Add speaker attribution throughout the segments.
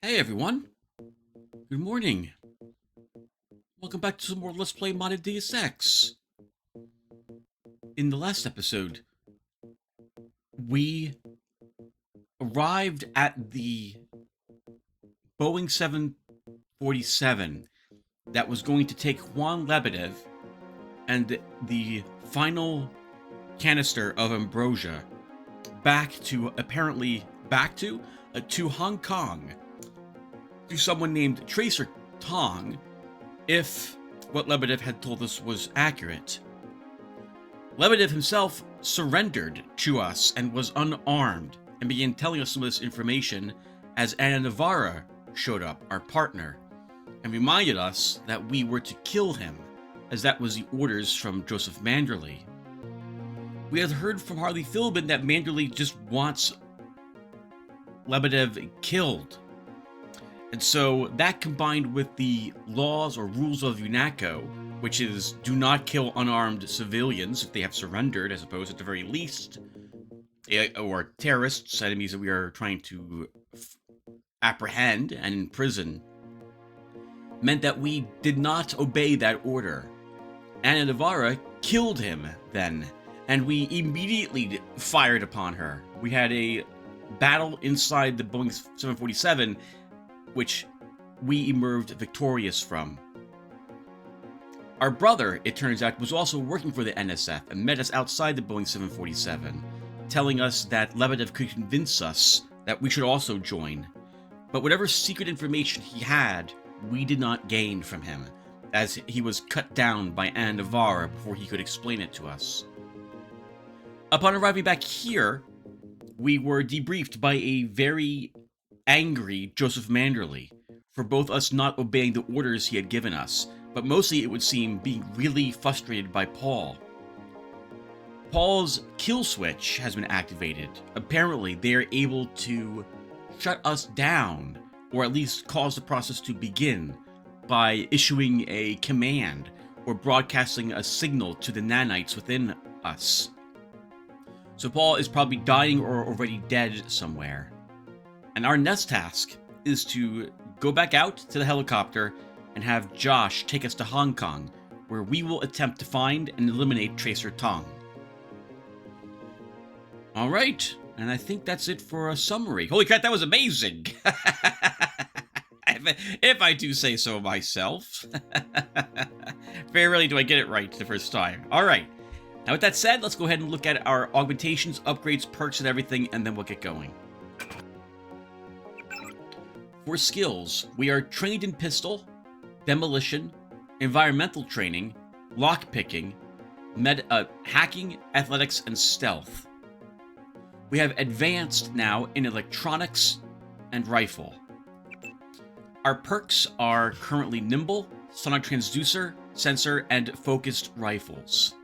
Speaker 1: Hey everyone, good morning. Welcome back to some more Let's Play Modded Deus Ex. In the last episode, we arrived at the Boeing 747 that was going to take Juan Lebedev and the final canister of ambrosia back to Hong Kong through someone named Tracer Tong, if what Lebedev had told us was accurate. Lebedev himself surrendered to us and was unarmed and began telling us some of this information as Anna Navarra showed up, our partner, and reminded us that we were to kill him, as that was the orders from Joseph Manderley. We had heard from Harley Philbin that Manderley just wants Lebedev killed. And so that, combined with the laws or rules of UNACO, which is do not kill unarmed civilians if they have surrendered, as opposed at the very least, or terrorists, enemies that we are trying to apprehend and imprison, meant that we did not obey that order. Anna Navarra killed him then, and we immediately fired upon her. We had a battle inside the Boeing 747, which we emerged victorious from. Our brother, it turns out, was also working for the NSF and met us outside the Boeing 747, telling us that Lebedev could convince us that we should also join. But whatever secret information he had, we did not gain from him, as he was cut down by Anna Navarra before he could explain it to us. Upon arriving back here, we were debriefed by a very angry Joseph Manderley for both us not obeying the orders he had given us, but mostly, it would seem, being really frustrated by Paul. Paul's kill switch has been activated. Apparently, they are able to shut us down, or at least cause the process to begin, by issuing a command or broadcasting a signal to the nanites within us. So Paul is probably dying or already dead somewhere. And our next task is to go back out to the helicopter and have Josh take us to Hong Kong, where we will attempt to find and eliminate Tracer Tong. Alright, and I think that's it for a summary. Holy crap, that was amazing! If I do say so myself. Very rarely do I get it right the first time. Alright, now with that said, let's go ahead and look at our augmentations, upgrades, perks, and everything, and then we'll get going. For skills, we are trained in pistol, demolition, environmental training, lockpicking, hacking, athletics, and stealth. We have advanced now in electronics and rifle. Our perks are currently nimble, sonic transducer, sensor, and focused rifles.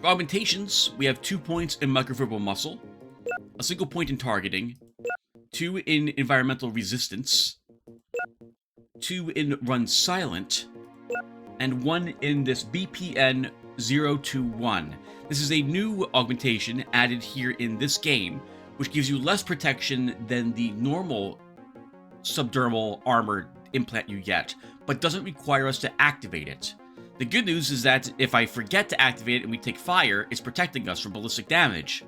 Speaker 1: For augmentations, we have 2 points in microvertebral muscle, a single point in targeting, 2 in environmental resistance, 2 in run silent, and 1 in this BPN 021. This is a new augmentation added here in this game, which gives you less protection than the normal subdermal armor implant you get, but doesn't require us to activate it. The good news is that if I forget to activate it and we take fire, it's protecting us from ballistic damage.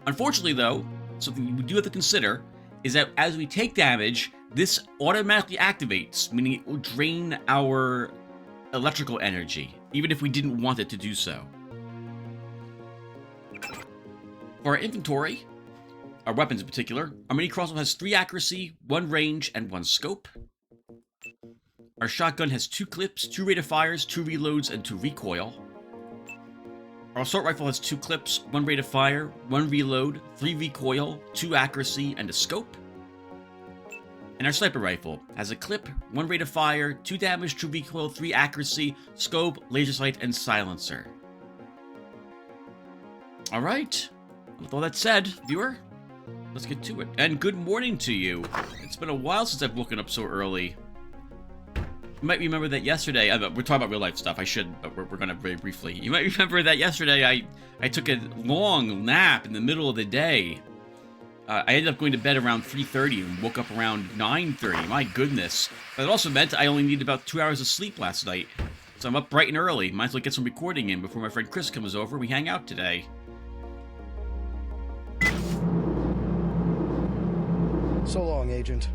Speaker 1: Unfortunately though, something we do have to consider is that as we take damage, this automatically activates, meaning it will drain our electrical energy, even if we didn't want it to do so. For our inventory, our weapons in particular, our mini crossbow has 3 accuracy, 1 range, and 1 scope. Our shotgun has 2 clips, 2 rate of fires, 2 reloads, and 2 recoil. Our assault rifle has 2 clips, 1 rate of fire, 1 reload, 3 recoil, 2 accuracy, and a scope. And our sniper rifle has a clip, 1 rate of fire, 2 damage, 2 recoil, 3 accuracy, scope, laser sight, and silencer. Alright, with all that said, viewer, let's get to it. And good morning to you. It's been a while since I've woken up so early. You might remember that yesterday, we're talking about real life stuff, I should, but we're going to very briefly. You might remember that yesterday I took a long nap in the middle of the day. I ended up going to bed around 3:30 and woke up around 9:30. My goodness. But it also meant I only needed about 2 hours of sleep last night. So I'm up bright and early. Might as well get some recording in before my friend Chris comes over. We hang out today.
Speaker 2: So long, Agent.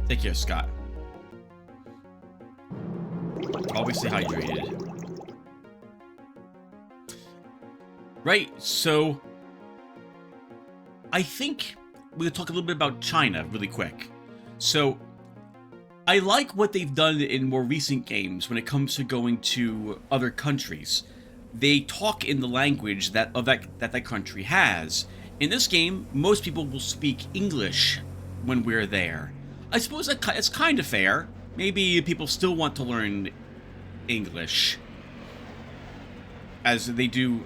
Speaker 1: Take care, Scott. Always stay hydrated. Right, so I think we'll talk a little bit about China really quick. So I like what they've done in more recent games when it comes to going to other countries. They talk in the language that country has. In this game, most people will speak English when we're there. I suppose it's kind of fair. Maybe people still want to learn English as they do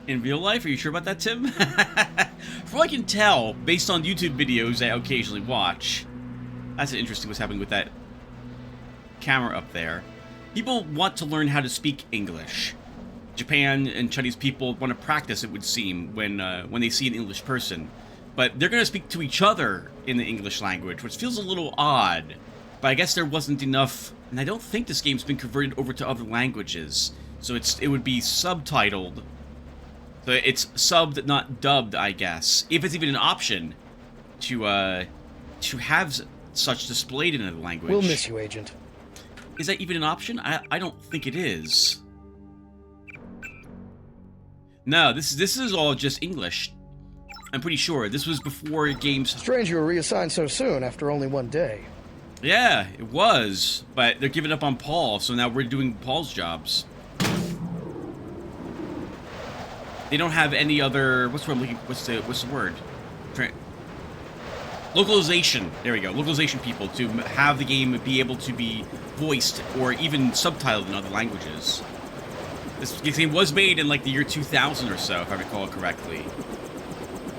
Speaker 1: in real life. Are you sure about that, Tim? From what I can tell, based on YouTube videos I occasionally watch, that's interesting what's happening with that camera up there. People want to learn how to speak English. Japan and Chinese people want to practice, it would seem, when they see an English person. But they're going to speak to each other in the English language, which feels a little odd. But I guess there wasn't enough, and I don't think this game's been converted over to other languages. So it would be subtitled. So it's subbed, not dubbed, I guess. If it's even an option to have such displayed in another language.
Speaker 2: We'll miss you, Agent.
Speaker 1: Is that even an option? I don't think it is. No, this is all just English. I'm pretty sure. This was before games...
Speaker 2: Strange you were reassigned so soon after only one day.
Speaker 1: Yeah, it was. But they're giving up on Paul, so now we're doing Paul's jobs. They don't have any other... What's the word? Localization. There we go. Localization people to have the game be able to be voiced or even subtitled in other languages. This game was made in like the year 2000 or so, if I recall correctly.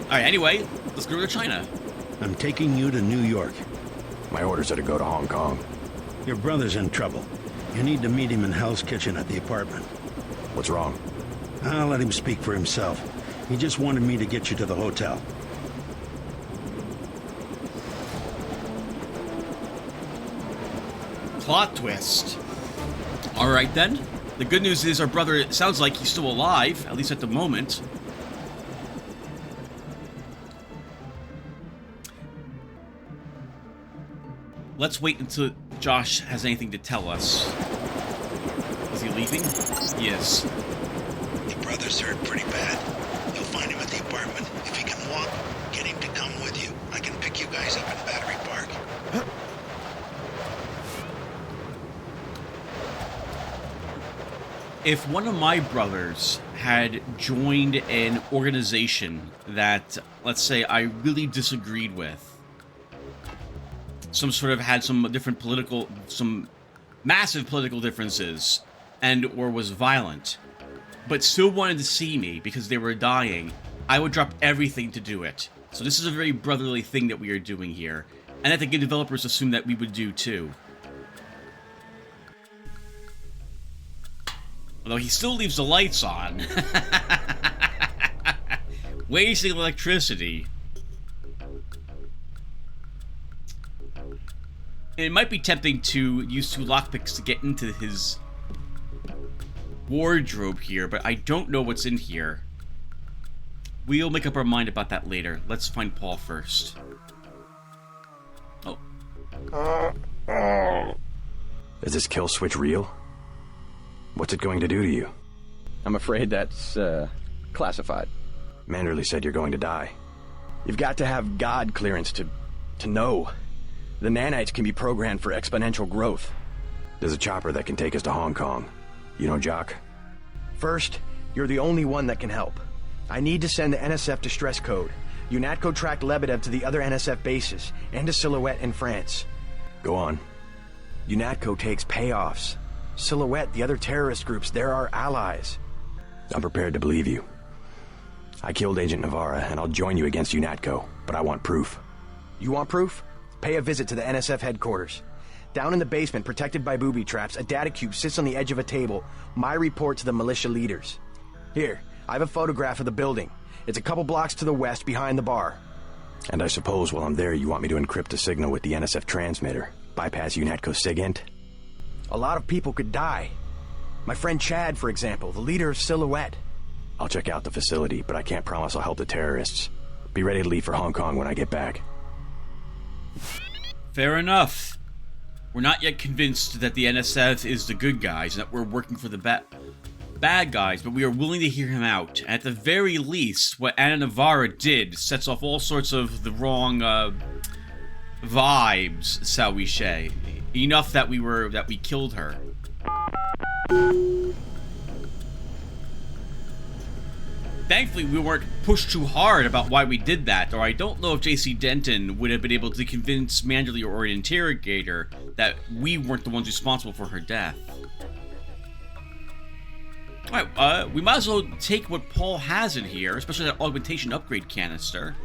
Speaker 1: Alright, anyway, let's go to China.
Speaker 3: I'm taking you to New York.
Speaker 4: My orders are to go to Hong Kong.
Speaker 3: Your brother's in trouble. You need to meet him in Hell's Kitchen at the apartment.
Speaker 4: What's wrong?
Speaker 3: I'll let him speak for himself. He just wanted me to get you to the hotel.
Speaker 1: Plot twist. Alright then. The good news is our brother, it sounds like he's still alive, at least at the moment. Let's wait until Josh has anything to tell us. Is he leaving? He is.
Speaker 3: Your brother's hurt pretty bad. You'll find him at the apartment. If he can walk, get him to come with you. I can pick you guys up in Battery Park.
Speaker 1: If one of my brothers had joined an organization that, let's say, I really disagreed with, had some massive political differences, or was violent, but still wanted to see me because they were dying, I would drop everything to do it. So this is a very brotherly thing that we are doing here, and I think the developers assume that we would do too. Although he still leaves the lights on. Wasting electricity. It might be tempting to use 2 lockpicks to get into his wardrobe here, but I don't know what's in here. We'll make up our mind about that later. Let's find Paul first. Oh.
Speaker 4: Is this kill switch real? What's it going to do to you?
Speaker 5: I'm afraid that's, classified.
Speaker 4: Manderley said you're going to die.
Speaker 5: You've got to have God clearance to know. The nanites can be programmed for exponential growth.
Speaker 4: There's a chopper that can take us to Hong Kong. You know Jock?
Speaker 5: First, you're the only one that can help. I need to send the NSF distress code. UNATCO tracked Lebedev to the other NSF bases, and to Silhouette in France.
Speaker 4: Go on.
Speaker 5: UNATCO takes payoffs. Silhouette, the other terrorist groups, they're our allies.
Speaker 4: I'm prepared to believe you. I killed Agent Navarra, and I'll join you against UNATCO, but I want proof.
Speaker 5: You want proof? Pay a visit to the NSF headquarters. Down in the basement, protected by booby traps, a data cube sits on the edge of a table. My report to the militia leaders. Here, I have a photograph of the building. It's a couple blocks to the west, behind the bar.
Speaker 4: And I suppose while I'm there, you want me to encrypt a signal with the NSF transmitter, bypass UNATCO's SIGINT?
Speaker 5: A lot of people could die. My friend Chad, for example, the leader of Silhouette.
Speaker 4: I'll check out the facility, but I can't promise I'll help the terrorists. Be ready to leave for Hong Kong when I get back.
Speaker 1: Fair enough. We're not yet convinced that the NSF is the good guys and that we're working for the bad guys, but we are willing to hear him out. At the very least, what Ana Navarra did sets off all sorts of the wrong vibes, shall we say. Enough that we killed her. Thankfully, we weren't pushed too hard about why we did that, or I don't know if JC Denton would have been able to convince Manderley or an interrogator that we weren't the ones responsible for her death. Alright, we might as well take what Paul has in here, especially that augmentation upgrade canister.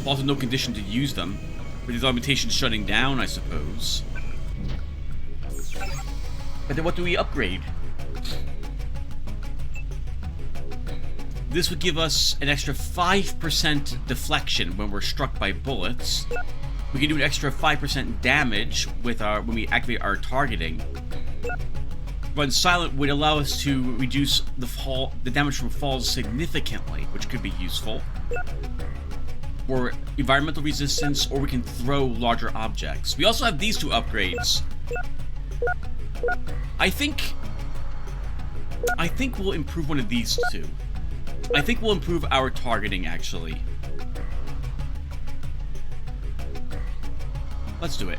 Speaker 1: Paul's in no condition to use them, with his augmentation shutting down, I suppose. But then what do we upgrade? This would give us an extra 5% deflection when we're struck by bullets. We can do an extra 5% damage with when we activate our targeting. Run silent would allow us to reduce the damage from falls significantly, which could be useful. Or environmental resistance, or we can throw larger objects. We also have these two upgrades. I think we'll improve one of these two. I think we'll improve our targeting, actually. Let's do it.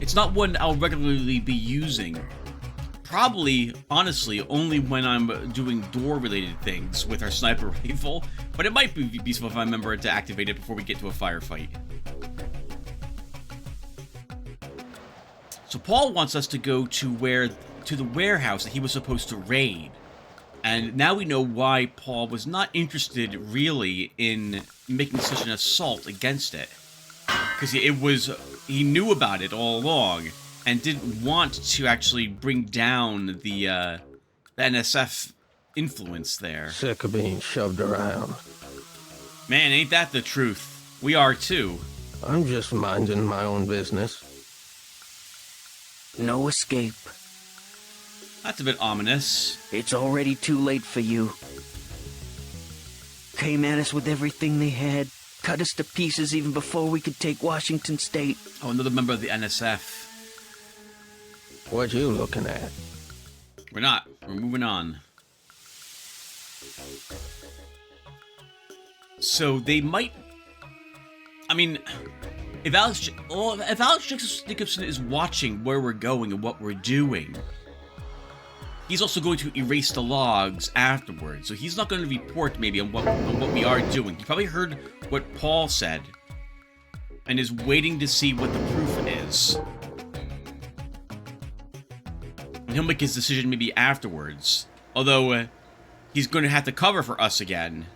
Speaker 1: It's not one I'll regularly be using. Probably, honestly, only when I'm doing door-related things with our sniper rifle, but it might be useful if I remember to activate it before we get to a firefight. So Paul wants us to go to the warehouse that he was supposed to raid. And now we know why Paul was not interested, really, in making such an assault against it. Because he knew about it all along, and didn't want to actually bring down the NSF influence there.
Speaker 6: Sick of being shoved around.
Speaker 1: Man, ain't that the truth. We are too.
Speaker 6: I'm just minding my own business.
Speaker 7: No escape.
Speaker 1: That's a bit ominous.
Speaker 7: It's already too late for you. Came at us with everything they had, cut us to pieces even before we could take Washington State.
Speaker 1: Oh, another member of the NSF.
Speaker 6: What you looking at?
Speaker 1: We're not. We're moving on. So they might... I mean, if Alex Jacobson is watching where we're going and what we're doing, he's also going to erase the logs afterwards. So he's not going to report maybe on what we are doing. He probably heard what Paul said and is waiting to see what the proof is. And he'll make his decision maybe afterwards. Although, he's going to have to cover for us again.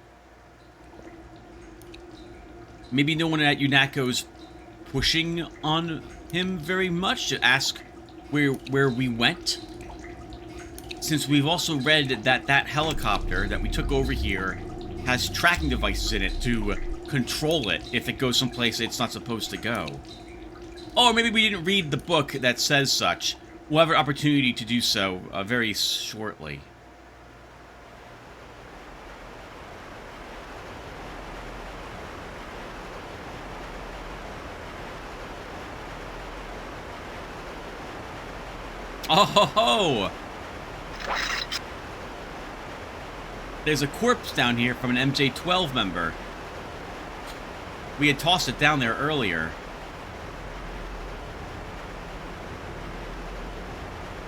Speaker 1: Maybe no one at UNATCO's pushing on him very much to ask where we went. Since we've also read that that helicopter that we took over here has tracking devices in it to control it if it goes someplace it's not supposed to go. Or maybe we didn't read the book that says such. We'll have an opportunity to do so very shortly. Oh ho ho! There's a corpse down here from an MJ-12 member. We had tossed it down there earlier.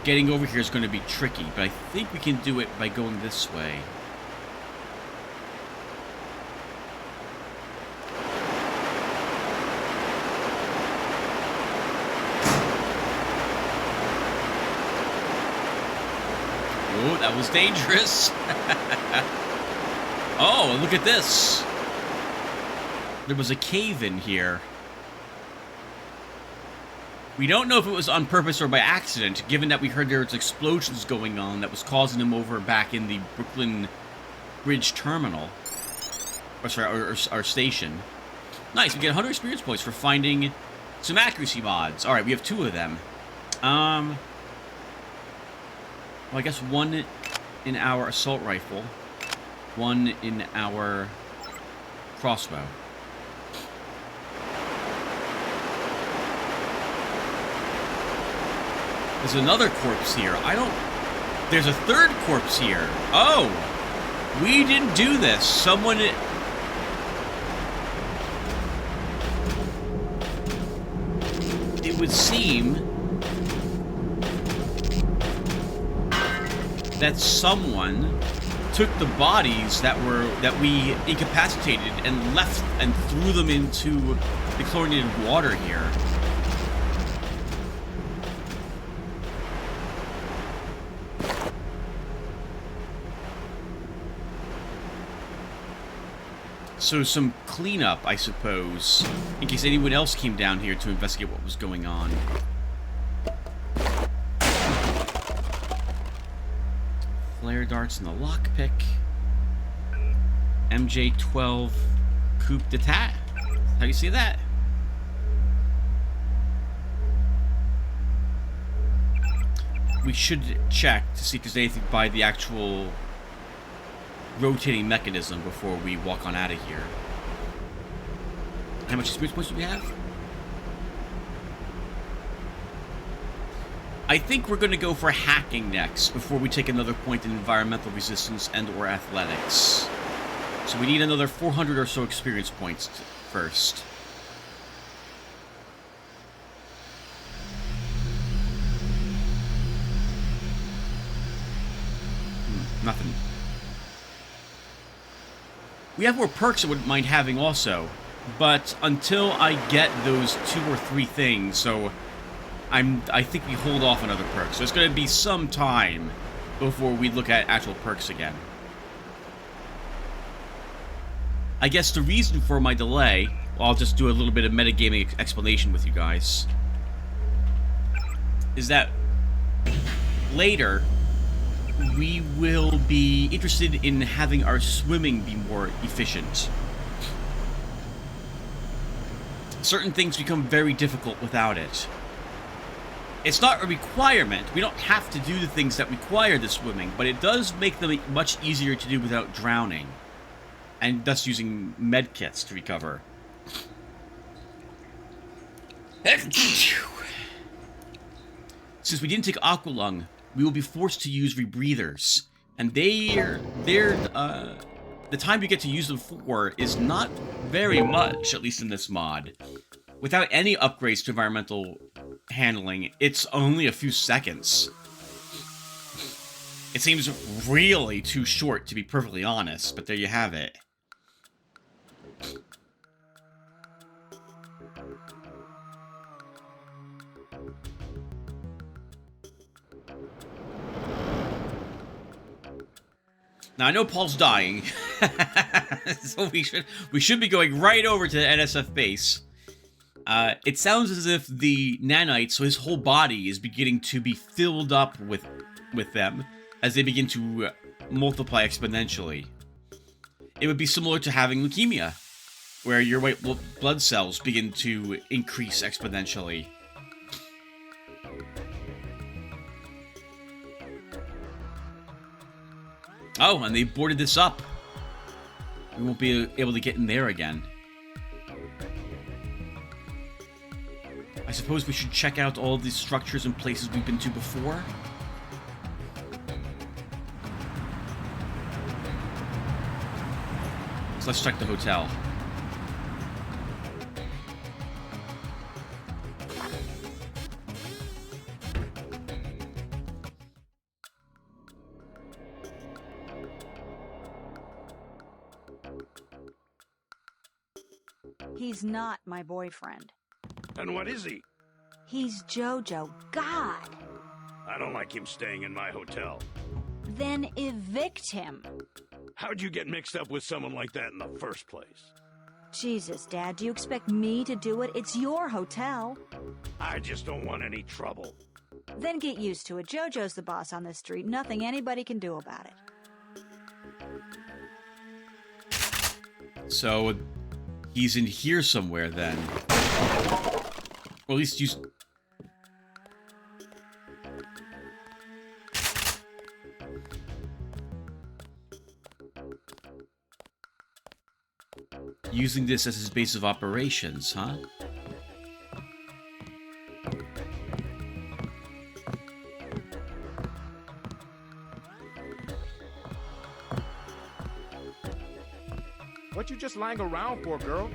Speaker 1: Getting over here is going to be tricky, but I think we can do it by going this way. Oh, that was dangerous. Oh, look at this. There was a cave in here. We don't know if it was on purpose or by accident, given that we heard there was explosions going on that was causing them over back in the Brooklyn Bridge Terminal. Or sorry, our station. Nice, we get 100 experience points for finding some accuracy mods. Alright, we have 2 of them. Well, I guess 1 in our assault rifle. 1 in our crossbow. There's another corpse here. There's a 3rd corpse here. Oh! We didn't do this. Someone... It would seem... that someone took the bodies that we incapacitated and left and threw them into the chlorinated water here. So some cleanup, I suppose, in case anyone else came down here to investigate what was going on. Flare darts in the lockpick. MJ-12 Coupe d'Etat. How do you see that? We should check to see if there's anything by the actual rotating mechanism before we walk on out of here. How much experience points do we have? I think we're going to go for hacking next before we take another point in environmental resistance and or athletics. So we need another 400 or so experience points first. Nothing. We have more perks I wouldn't mind having also, but until I get those 2 or 3 things, so I think we hold off on other perks. So it's going to be some time before we look at actual perks again. I guess the reason for my delay, well, I'll just do a little bit of metagaming explanation with you guys, is that later we will be interested in having our swimming be more efficient. Certain things become very difficult without it. It's not a requirement. We don't have to do the things that require the swimming, but it does make them much easier to do without drowning, and thus using med kits to recover. Since we didn't take Aqualung, we will be forced to use rebreathers, and the time you get to use them for is not very much, at least in this mod. Without any upgrades to environmental handling, it's only a few seconds. It seems really too short, to be perfectly honest, but there you have it. Now I know Paul's dying, so we should be going right over to the NSF base. It sounds as if the nanites, so his whole body, is beginning to be filled up with them as they begin to multiply exponentially. It would be similar to having leukemia, where your white blood cells begin to increase exponentially. Oh, and they boarded this up. We won't be able to get in there again. I suppose we should check out all the structures and places we've been to before. So let's check the hotel.
Speaker 8: He's not my boyfriend.
Speaker 9: And what is he?
Speaker 8: He's Jojo. God!
Speaker 9: I don't like him staying in my hotel.
Speaker 8: Then evict him.
Speaker 9: How'd you get mixed up with someone like that in the first place?
Speaker 8: Jesus, Dad, do you expect me to do it? It's your hotel.
Speaker 9: I just don't want any trouble.
Speaker 8: Then get used to it. Jojo's the boss on this street. Nothing anybody can do about it.
Speaker 1: So, he's in here somewhere then. Or at least use... Using this as his base of operations, huh?
Speaker 10: What you just lying around for, girl?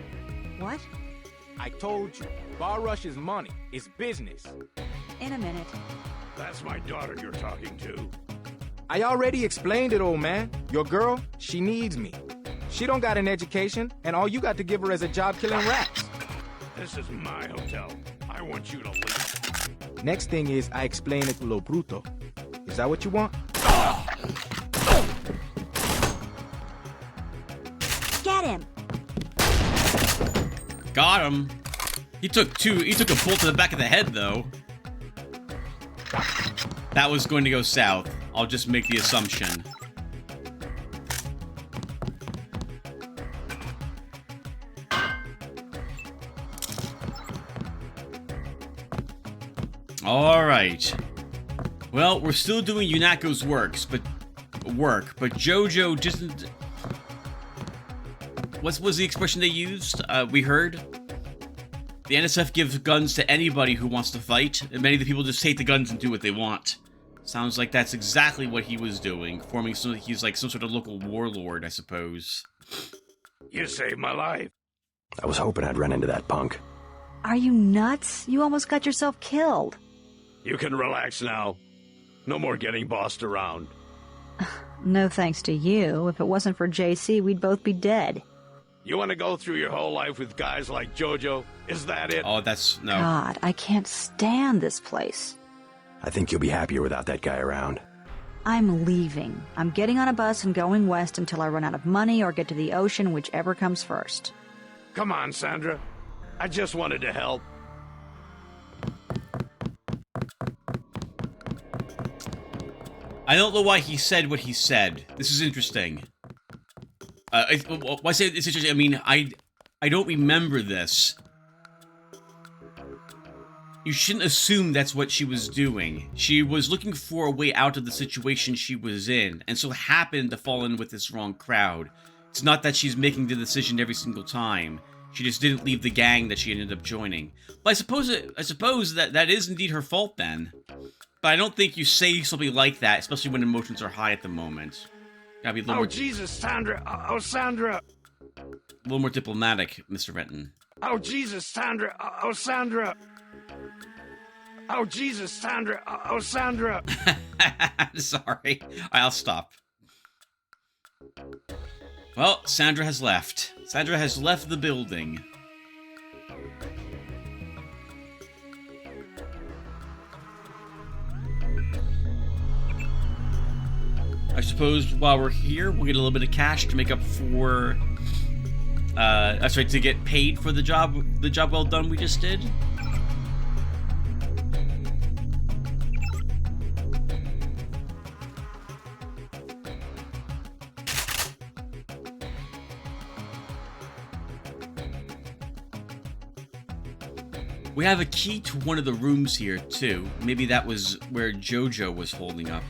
Speaker 8: What?
Speaker 10: I told you, Bar Rush is money, it's business.
Speaker 8: In a minute.
Speaker 9: That's my daughter you're talking to.
Speaker 10: I already explained it, old man. Your girl, she needs me. She don't got an education, and all you got to give her is a job killing rats.
Speaker 9: This is my hotel. I want you to leave.
Speaker 10: Next thing is, I explain it to Lo Bruto. Is that what you want?
Speaker 8: Get him!
Speaker 1: Got him. He took a bolt to the back of the head, though. That was going to go south. I'll just make the assumption. Alright. Well, we're still doing Yunako's work, but Jojo just... What was the expression they used? We heard? The NSF gives guns to anybody who wants to fight, and many of the people just take the guns and do what they want. Sounds like that's exactly what he was doing, forming some... He's like some sort of local warlord, I suppose.
Speaker 9: You saved my life.
Speaker 4: I was hoping I'd run into that punk.
Speaker 8: Are you nuts? You almost got yourself killed.
Speaker 9: You can relax now. No more getting bossed around.
Speaker 8: No thanks to you. If it wasn't for JC, we'd both be dead.
Speaker 9: You want to go through your whole life with guys like Jojo? Is that it?
Speaker 1: Oh, that's... no.
Speaker 8: God, I can't stand this place.
Speaker 4: I think you'll be happier without that guy around.
Speaker 8: I'm leaving. I'm getting on a bus and going west until I run out of money or get to the ocean, whichever comes first.
Speaker 9: Come on, Sandra. I just wanted to help.
Speaker 1: I don't know why he said what he said. This is interesting. Why say it's interesting? I mean, I don't remember this. You shouldn't assume that's what she was doing. She was looking for a way out of the situation she was in, and so happened to fall in with this wrong crowd. It's not that she's making the decision every single time. She just didn't leave the gang that she ended up joining. But I suppose that is indeed her fault then. But I don't think you say something like that, especially when emotions are high at the moment. Gotta be a little more...
Speaker 9: Jesus, Sandra! Oh, Sandra!
Speaker 1: A little more diplomatic, Mr. Renton.
Speaker 9: Oh, Jesus, Sandra! Oh, Sandra! Oh, Jesus, Sandra! Oh, Sandra!
Speaker 1: Sorry. I'll stop. Well, Sandra has left. Sandra has left the building. I suppose while we're here, we'll get a little bit of cash to make up for... that's right, to get paid for the job well done we just did. We have a key to one of the rooms here, too. Maybe that was where Jojo was holding up.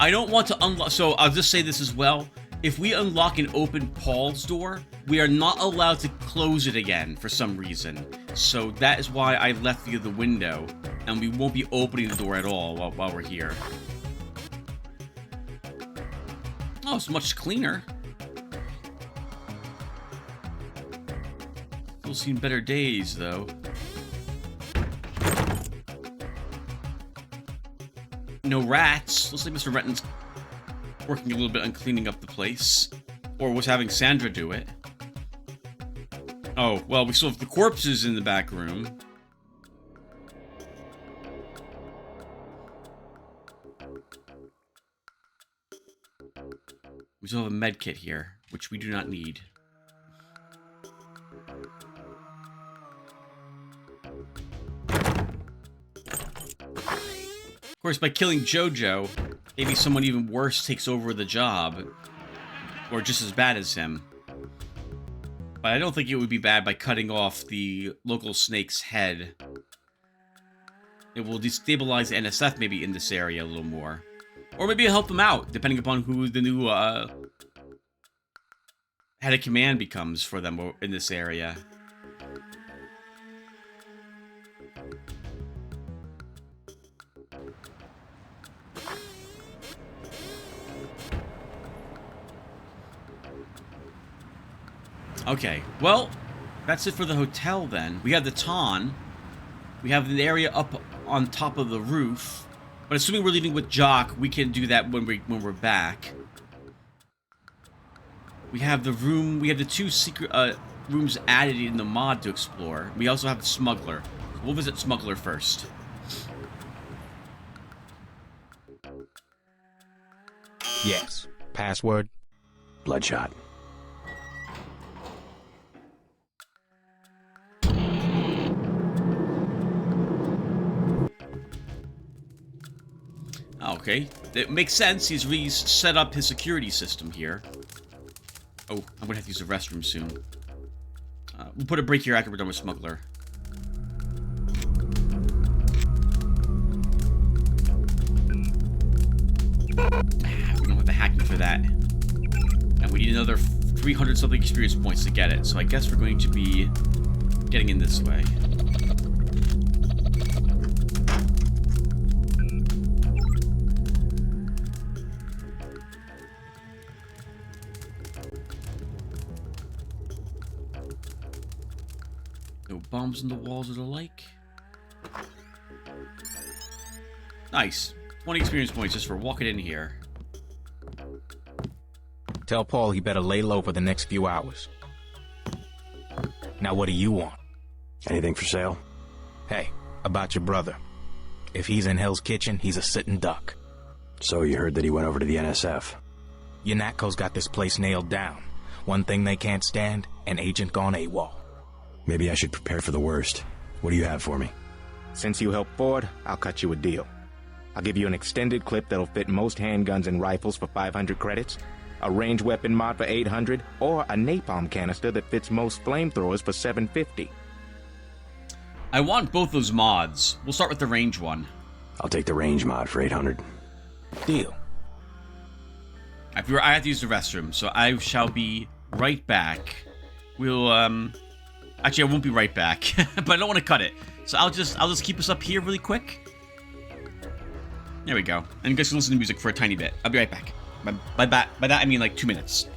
Speaker 1: I don't want to unlock... So, I'll just say this as well. If we unlock and open Paul's door, we are not allowed to close it again for some reason. So, that is why I left via the window. And we won't be opening the door at all while we're here. Oh, it's much cleaner. Still seen better days, though. No rats. Looks like Mr. Renton's working a little bit on cleaning up the place. Or was having Sandra do it. Oh, well, we still have the corpses in the back room. We still have a med kit here, which we do not need. Of course, by killing Jojo, maybe someone even worse takes over the job. Or just as bad as him. But I don't think it would be bad by cutting off the local snake's head. It will destabilize the NSF maybe in this area a little more. Or maybe it'll help them out, depending upon who the new head of command becomes for them in this area. Okay, well, that's it for the hotel then. We have the Ton. We have the area up on top of the roof. But assuming we're leaving with Jock, we can do that when we're back. We have the room. We have the 2 secret rooms added in the mod to explore. We also have the Smuggler. So we'll visit Smuggler first.
Speaker 10: Yes. Password?
Speaker 4: Bloodshot.
Speaker 1: Okay, it makes sense. He's set up his security system here. Oh, I'm gonna have to use the restroom soon. We'll put a break here after we're done with Smuggler. We don't have the hacking for that. And we need another 300-something experience points to get it. So I guess we're going to be getting in this way. No bombs in the walls or the like. Nice. 20 experience points just for walking in here.
Speaker 10: Tell Paul he better lay low for the next few hours. Now what do you want?
Speaker 4: Anything for sale?
Speaker 10: Hey, about your brother. If he's in Hell's Kitchen, he's a sitting duck.
Speaker 4: So you heard that he went over to the NSF?
Speaker 10: UNATCO's got this place nailed down. One thing they can't stand, an agent gone AWOL.
Speaker 4: Maybe I should prepare for the worst. What do you have for me?
Speaker 10: Since you helped Ford, I'll cut you a deal. I'll give you an extended clip that'll fit most handguns and rifles for 500 credits, a range weapon mod for 800, or a napalm canister that fits most flamethrowers for 750.
Speaker 1: I want both those mods. We'll start with the range one.
Speaker 4: I'll take the range mod for 800.
Speaker 10: Deal.
Speaker 1: I have to use the restroom, so I shall be right back. We'll, actually, I won't be right back, but I don't want to cut it. So I'll just keep us up here really quick. There we go. And you guys can listen to music for a tiny bit. I'll be right back. By that, I mean like 2 minutes.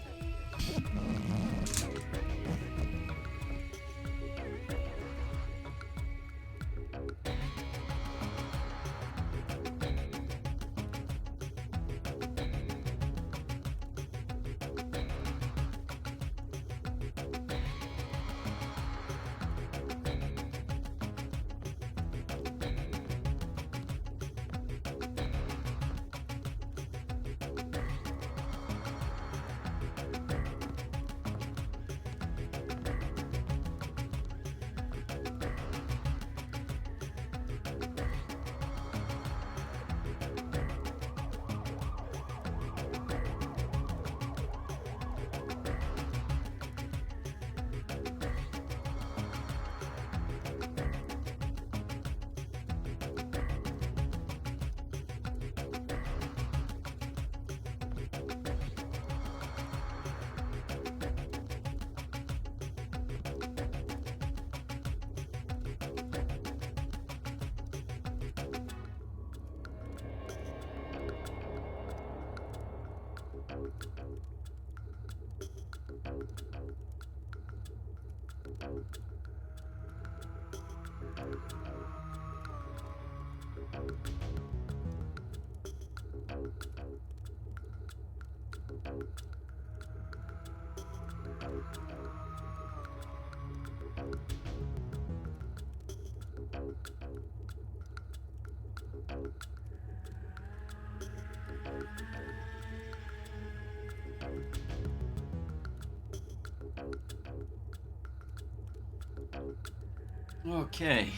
Speaker 1: Okay.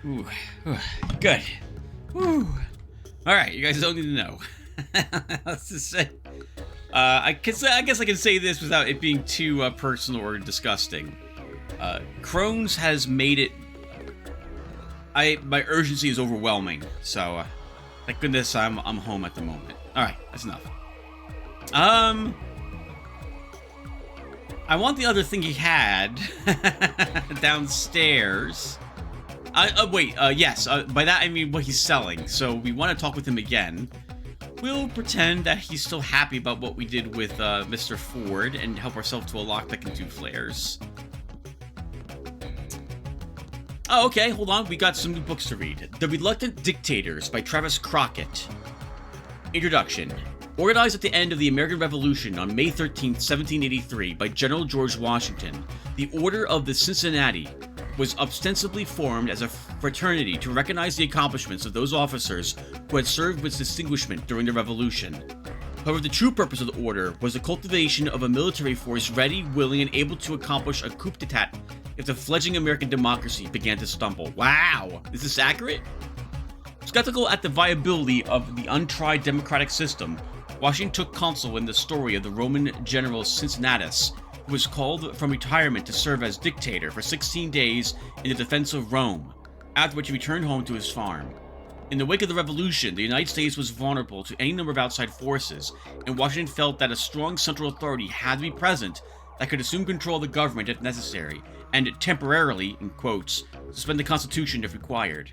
Speaker 1: Ooh. Good. Woo. Alright, you guys don't need to know. Let's just say... I guess I can say this without it being too personal or disgusting. Crohn's has made it... My urgency is overwhelming, so... thank goodness I'm home at the moment. Alright, that's enough. I want the other thing he had downstairs. Yes. By that I mean what he's selling. So we want to talk with him again. We'll pretend that he's still happy about what we did with Mr. Ford and help ourselves to a lockpick and 2 flares. Oh, okay. Hold on. We got some new books to read. The Reluctant Dictators by Travis Crockett. Introduction. Organized at the end of the American Revolution on May 13, 1783 by General George Washington, the Order of the Cincinnati was ostensibly formed as a fraternity to recognize the accomplishments of those officers who had served with distinguishment during the Revolution. However, the true purpose of the order was the cultivation of a military force ready, willing, and able to accomplish a coup d'etat if the fledgling American democracy began to stumble. Wow! Is this accurate? Skeptical at the viability of the untried democratic system, Washington took counsel in the story of the Roman general Cincinnatus, who was called from retirement to serve as dictator for 16 days in the defense of Rome, after which he returned home to his farm. In the wake of the Revolution, the United States was vulnerable to any number of outside forces, and Washington felt that a strong central authority had to be present that could assume control of the government if necessary, and temporarily, in quotes, suspend the Constitution if required.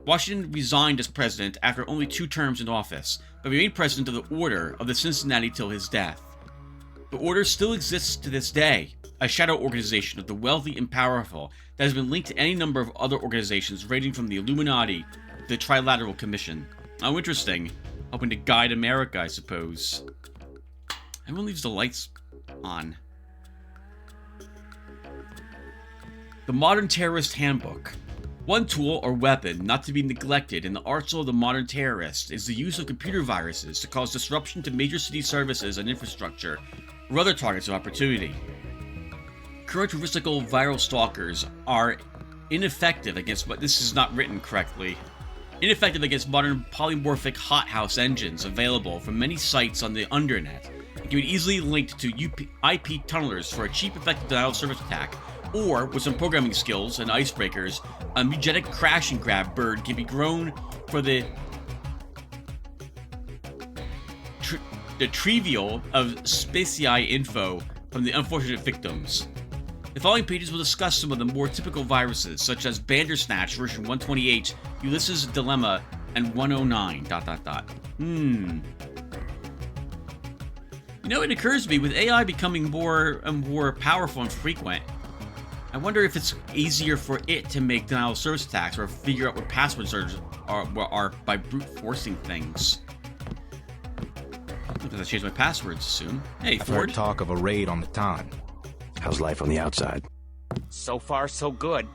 Speaker 1: Washington resigned as president after only 2 terms in office, but remained president of the Order of the Cincinnati till his death. The Order still exists to this day, a shadow organization of the wealthy and powerful that has been linked to any number of other organizations ranging from the Illuminati to the Trilateral Commission. Oh, interesting. Hoping to guide America, I suppose. Everyone leaves the lights on. The Modern Terrorist Handbook. One tool or weapon not to be neglected in the arsenal of the modern terrorist is the use of computer viruses to cause disruption to major city services and infrastructure, or other targets of opportunity. Current heuristical viral stalkers are ineffective against, but this is not written correctly, ineffective against modern polymorphic hothouse engines available from many sites on the undernet, and can be easily linked to IP tunnelers for a cheap, effective denial of service attack. Or, with some programming skills and icebreakers, a mugenic crash and grab bird can be grown for the trivial of speciae info from the unfortunate victims. The following pages will discuss some of the more typical viruses, such as Bandersnatch version 128, Ulysses' Dilemma, and 109... You know, it occurs to me, with AI becoming more and more powerful and frequent, I wonder if it's easier for it to make denial of service attacks or figure out what passwords are by brute forcing things. I'm gonna change my passwords soon. Hey,
Speaker 10: I've
Speaker 1: Ford.
Speaker 10: heard talk of a raid on the Ton.
Speaker 4: How's life on the outside?
Speaker 11: So far, so good.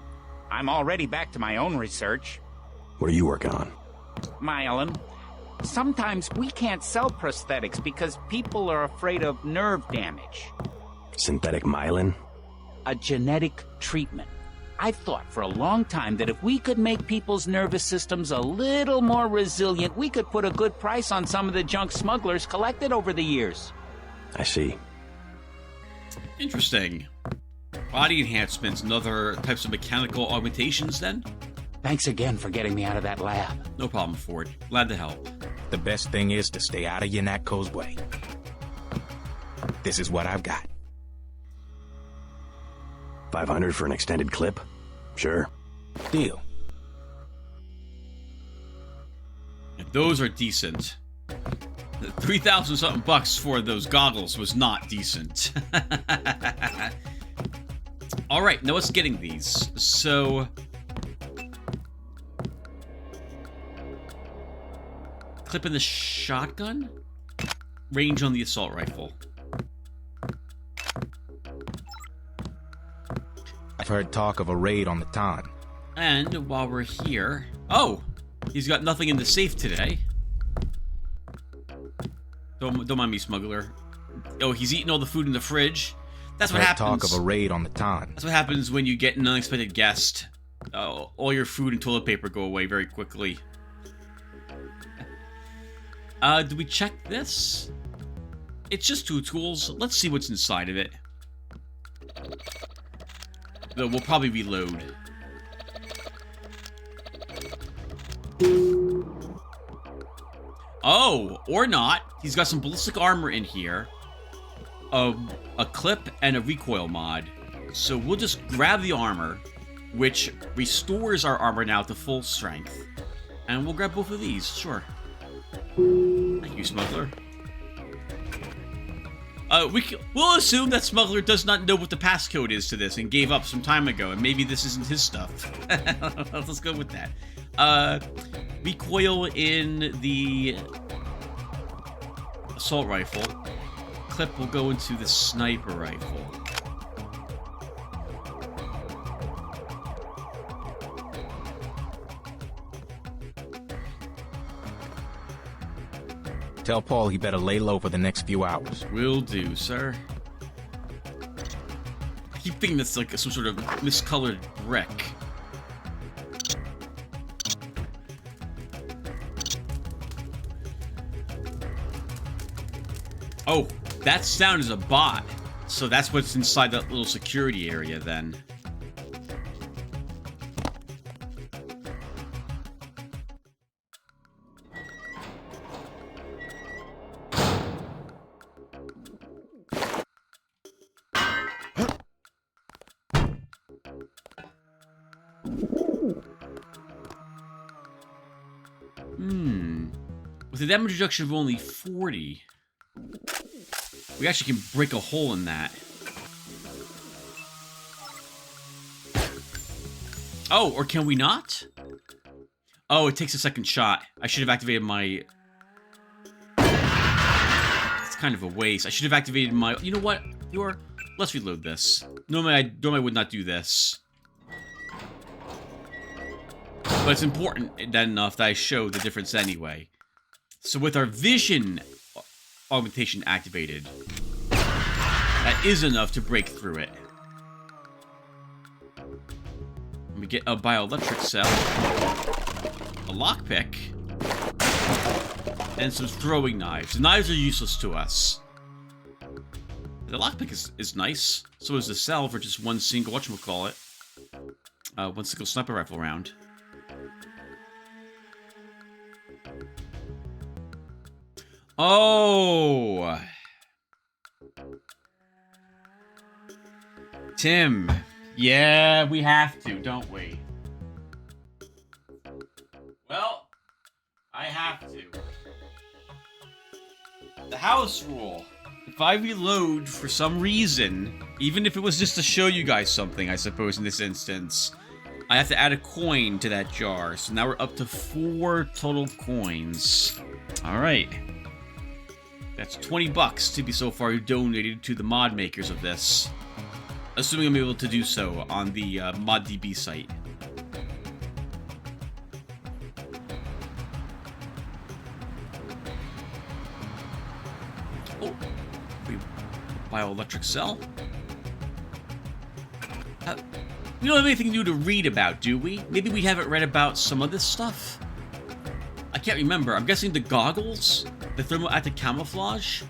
Speaker 11: I'm already back to my own research.
Speaker 4: What are you working on?
Speaker 11: Myelin. Sometimes we can't sell prosthetics because people are afraid of nerve damage.
Speaker 4: Synthetic myelin?
Speaker 11: A genetic treatment. I've thought for a long time that if we could make people's nervous systems a little more resilient, we could put a good price on some of the junk smugglers collected over the years.
Speaker 4: I see.
Speaker 1: Interesting. Body enhancements and other types of mechanical augmentations, then?
Speaker 11: Thanks again for getting me out of that lab.
Speaker 1: No problem, Ford. Glad to help.
Speaker 10: The best thing is to stay out of Yanatko's way. This is what I've got.
Speaker 4: 500 for an extended clip? Sure.
Speaker 10: Deal.
Speaker 1: If those are decent. 3,000 something bucks for those goggles was not decent. Alright, now what's getting these? So... clip in the shotgun? Range on the assault rifle.
Speaker 10: I've heard talk of a raid on the Ton.
Speaker 1: And while we're here... Oh! He's got nothing in the safe today. Don't mind me, Smuggler. Oh, he's eating all the food in the fridge. That's what happens.
Speaker 10: Talk of a raid on the Ton.
Speaker 1: That's what happens when you get an unexpected guest all your food and toilet paper go away very quickly. Do we check this? It's just 2 tools. Let's see what's inside of it. Though we'll probably reload. Oh, or not. He's got some ballistic armor in here. A clip and a recoil mod. So we'll just grab the armor, which restores our armor now to full strength. And we'll grab both of these, sure. Thank you, Smuggler. We'll assume that Smuggler does not know what the passcode is to this and gave up some time ago, and maybe this isn't his stuff. Let's go with that. Recoil in the assault rifle. Clip will go into the sniper rifle.
Speaker 10: Tell Paul he better lay low for the next few hours.
Speaker 1: Will do, sir. I keep thinking that's like some sort of miscolored brick. Oh, that sound is a bot. So that's what's inside that little security area then. With a damage reduction of only 40, we actually can break a hole in that. Oh, or can we not? Oh, it takes a second shot. I should have activated my... It's kind of a waste. I should have activated my... You know what? Let's reload this. Normally I would not do this. But it's important enough that I show the difference anyway. So with our vision augmentation activated, that is enough to break through it. We get a bioelectric cell, a lockpick, and some throwing knives. The knives are useless to us. The lockpick is nice. So is the cell for just one single, whatchamacallit, one single sniper rifle round. Oh! Tim. Yeah, we have to, don't we? Well, I have to. The house rule. If I reload for some reason, even if it was just to show you guys something, I suppose in this instance, I have to add a coin to that jar. So now we're up to 4 total coins. Alright. That's 20 bucks to be so far donated to the mod makers of this. Assuming I'm able to do so on the ModDB site. Oh, bioelectric cell. We don't have anything new to read about, do we? Maybe we haven't read about some of this stuff? I can't remember. I'm guessing the goggles? The thermoactive camouflage?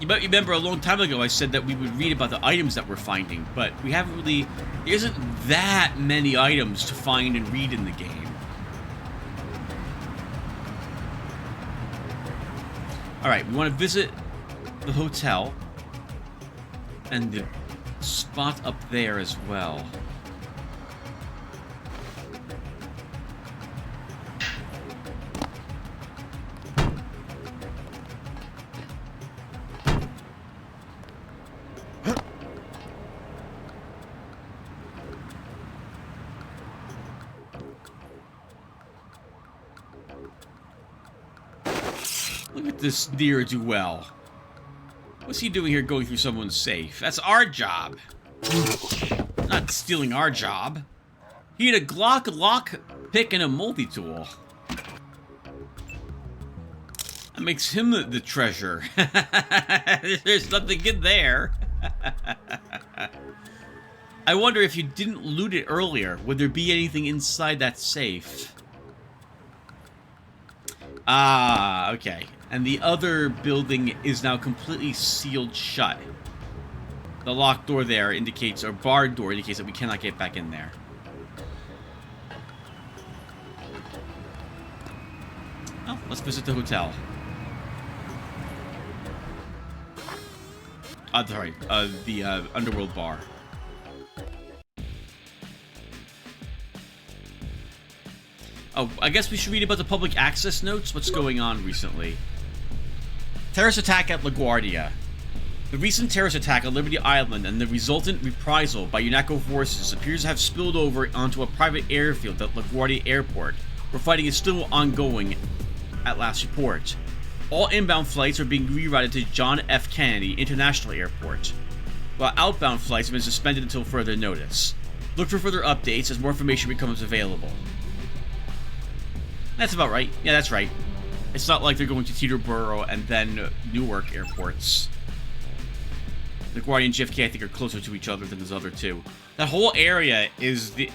Speaker 1: You might remember a long time ago I said that we would read about the items that we're finding, but we haven't really... There isn't that many items to find and read in the game. Alright, we want to visit the hotel. And the spot up there as well. Look at this ne'er-do-well. What's he doing here going through someone's safe? That's our job. Not stealing our job. He had a Glock, lock pick, and a multi-tool. That makes him the treasure. There's nothing in there. I wonder if you didn't loot it earlier, would there be anything inside that safe? Ah, okay. And the other building is now completely sealed shut. The locked door there indicates, or barred door indicates that we cannot get back in there. Oh, let's visit the hotel. Sorry, the underworld bar. Oh, I guess we should read about the public access notes. What's going on recently? Terrorist attack at LaGuardia. The recent terrorist attack on Liberty Island and the resultant reprisal by UNATCO forces appears to have spilled over onto a private airfield at LaGuardia Airport, where fighting is still ongoing at last report. All inbound flights are being rerouted to John F. Kennedy International Airport, while outbound flights have been suspended until further notice. Look for further updates as more information becomes available. That's about right. Yeah, that's right. It's not like they're going to Teterboro and then Newark airports. LaGuardia and JFK, I think, are closer to each other than those other two. That whole area is the...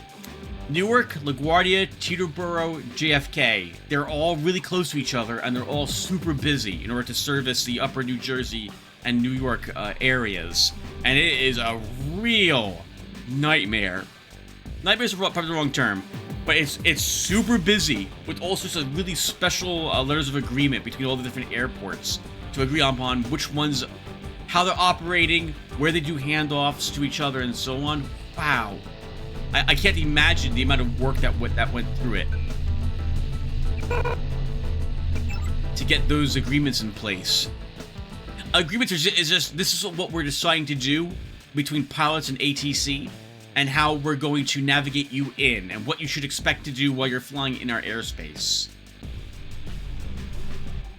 Speaker 1: Newark, LaGuardia, Teterboro, JFK. They're all really close to each other, and they're all super busy in order to service the upper New Jersey and New York areas. And it is a real nightmare. Nightmare's probably the wrong term, but it's super busy with all sorts of really special letters of agreement between all the different airports to agree upon which ones, how they're operating, where they do handoffs to each other, and so on. Wow. I can't imagine the amount of work that went through it to get those agreements in place. Agreements is just this is what we're deciding to do between pilots and ATC, and how we're going to navigate you in, and what you should expect to do while you're flying in our airspace.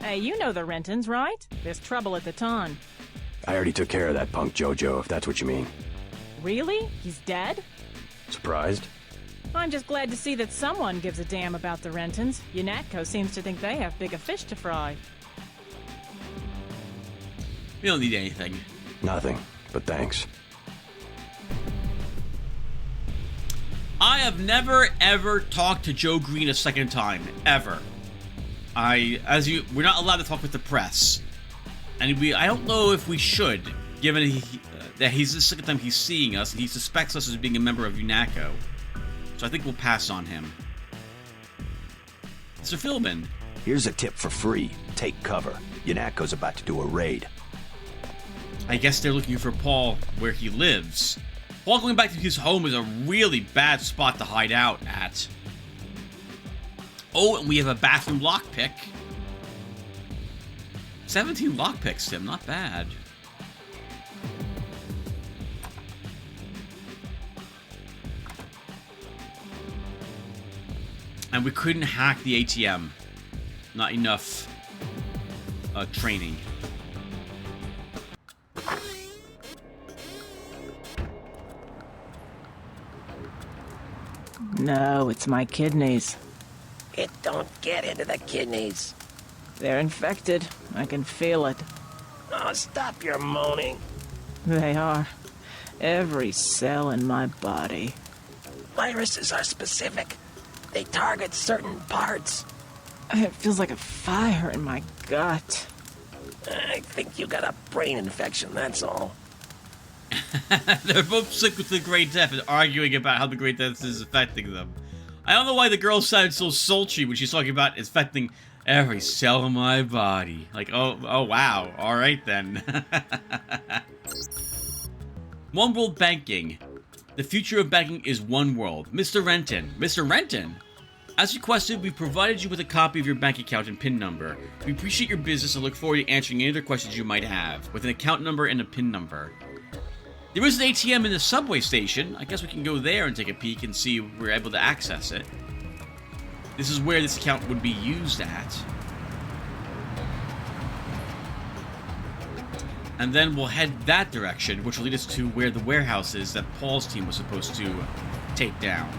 Speaker 12: Hey, you know the Rentons, right? There's trouble at the Ton.
Speaker 4: I already took care of that punk Jojo, if that's what you mean.
Speaker 12: Really? He's dead?
Speaker 4: Surprised?
Speaker 12: I'm just glad to see that someone gives a damn about the Rentons. UNATCO seems to think they have bigger fish to fry.
Speaker 1: We don't need anything.
Speaker 4: Nothing, but thanks.
Speaker 1: I have never, ever talked to Joe Green a second time. Ever. We're not allowed to talk with the press. And I don't know if we should, given that he's the second time he's seeing us, and he suspects us as being a member of UNATCO. So I think we'll pass on him. Mr. Philbin.
Speaker 4: Here's a tip for free. Take cover. UNATCO's about to do a raid.
Speaker 1: I guess they're looking for Paul where he lives. Paul going back to his home is a really bad spot to hide out at. Oh, and we have a bathroom lockpick. 17 lockpicks, Tim. Not bad. And we couldn't hack the ATM. Not enough training.
Speaker 12: No, it's my kidneys.
Speaker 6: It don't get into the kidneys.
Speaker 12: They're infected. I can feel it.
Speaker 6: Oh, stop your moaning.
Speaker 12: They are. Every cell in my body.
Speaker 6: Viruses are specific. They target certain parts.
Speaker 12: It feels like a fire in my gut.
Speaker 6: I think you got a brain infection, that's all.
Speaker 1: They're both sick with the Great Death and arguing about how the Great Death is affecting them. I don't know why the girl sounded so sultry when she's talking about affecting every cell in my body. Like, oh wow. All right then. One World Banking. The future of banking is one world. Mr. Renton. Mr. Renton? As requested, we provided you with a copy of your bank account and PIN number. We appreciate your business and look forward to answering any other questions you might have, with an account number and a PIN number. There is an ATM in the subway station. I guess we can go there and take a peek and see if we're able to access it. This is where this account would be used at. And then we'll head that direction, which will lead us to where the warehouse is that Paul's team was supposed to take down.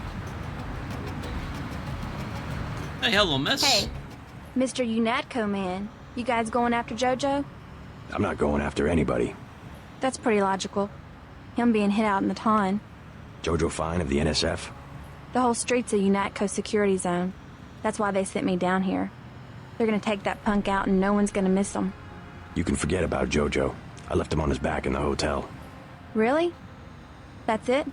Speaker 1: Hey, hello, miss.
Speaker 13: Hey, Mr. UNATCO man. You guys going after Jojo?
Speaker 4: I'm not going after anybody.
Speaker 13: That's pretty logical. Him being hit out in the Ton.
Speaker 4: Jojo Fine of the NSF?
Speaker 13: The whole street's a UNATCO security zone. That's why they sent me down here. They're gonna take that punk out and no one's gonna miss him.
Speaker 4: You can forget about Jojo. I left him on his back in the hotel.
Speaker 13: Really? That's it?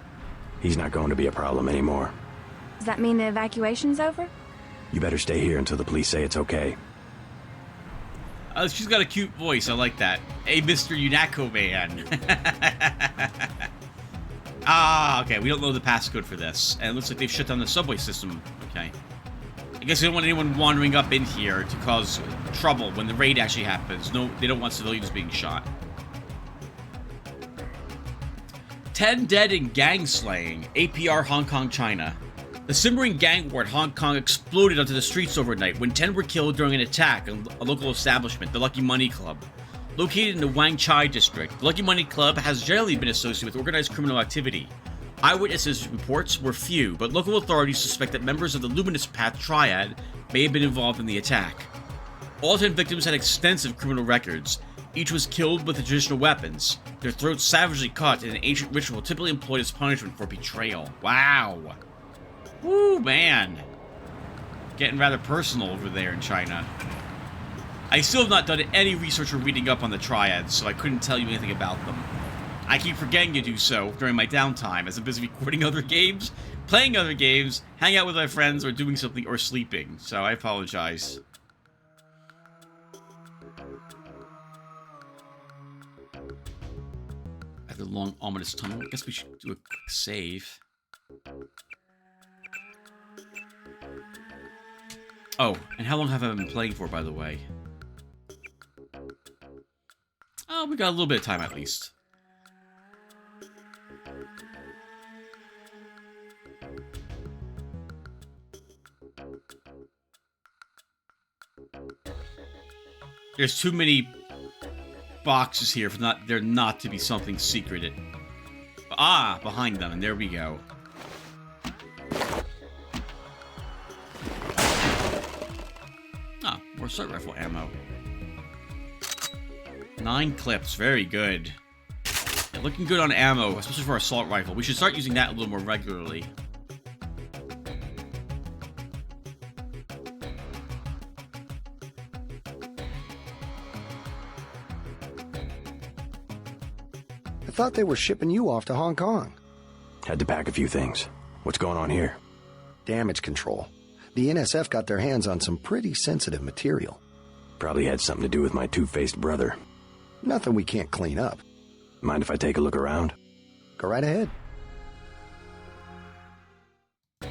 Speaker 4: He's not going to be a problem anymore.
Speaker 13: Does that mean the evacuation's over?
Speaker 4: You better stay here until the police say it's okay.
Speaker 1: She's got a cute voice. I like that. Hey, Mr. UNATCO man. Okay. We don't know the passcode for this. And it looks like they've shut down the subway system. Okay. I guess they don't want anyone wandering up in here to cause trouble when the raid actually happens. No, they don't want civilians being shot. 10 dead in gang slaying. APR Hong Kong, China. The simmering gang war in Hong Kong exploded onto the streets overnight when 10 were killed during an attack on a local establishment, the Lucky Money Club. Located in the Wang Chai district, the Lucky Money Club has generally been associated with organized criminal activity. Eyewitnesses' reports were few, but local authorities suspect that members of the Luminous Path Triad may have been involved in the attack. All 10 victims had extensive criminal records. Each was killed with traditional weapons, their throats savagely cut in an ancient ritual typically employed as punishment for betrayal. Wow. Woo, man. Getting rather personal over there in China. I still have not done any research or reading up on the Triads, so I couldn't tell you anything about them. I keep forgetting to do so during my downtime as I'm busy recording other games, playing other games, hanging out with my friends, or doing something, or sleeping, so I apologize. After the long, ominous tunnel, I guess we should do a quick save. Oh, and how long have I been playing for, by the way? Oh, we got a little bit of time at least. There's too many boxes here for there not to be something secreted. Ah, behind them, and there we go. Ah, more assault rifle ammo. 9 clips, very good. Yeah, looking good on ammo, especially for our assault rifle. We should start using that a little more regularly.
Speaker 2: I thought they were shipping you off to Hong Kong.
Speaker 4: Had to pack a few things. What's going on here?
Speaker 2: Damage control. The NSF got their hands on some pretty sensitive material.
Speaker 4: Probably had something to do with my two-faced brother.
Speaker 2: Nothing we can't clean up.
Speaker 4: Mind if I take a look around?
Speaker 2: Go right ahead.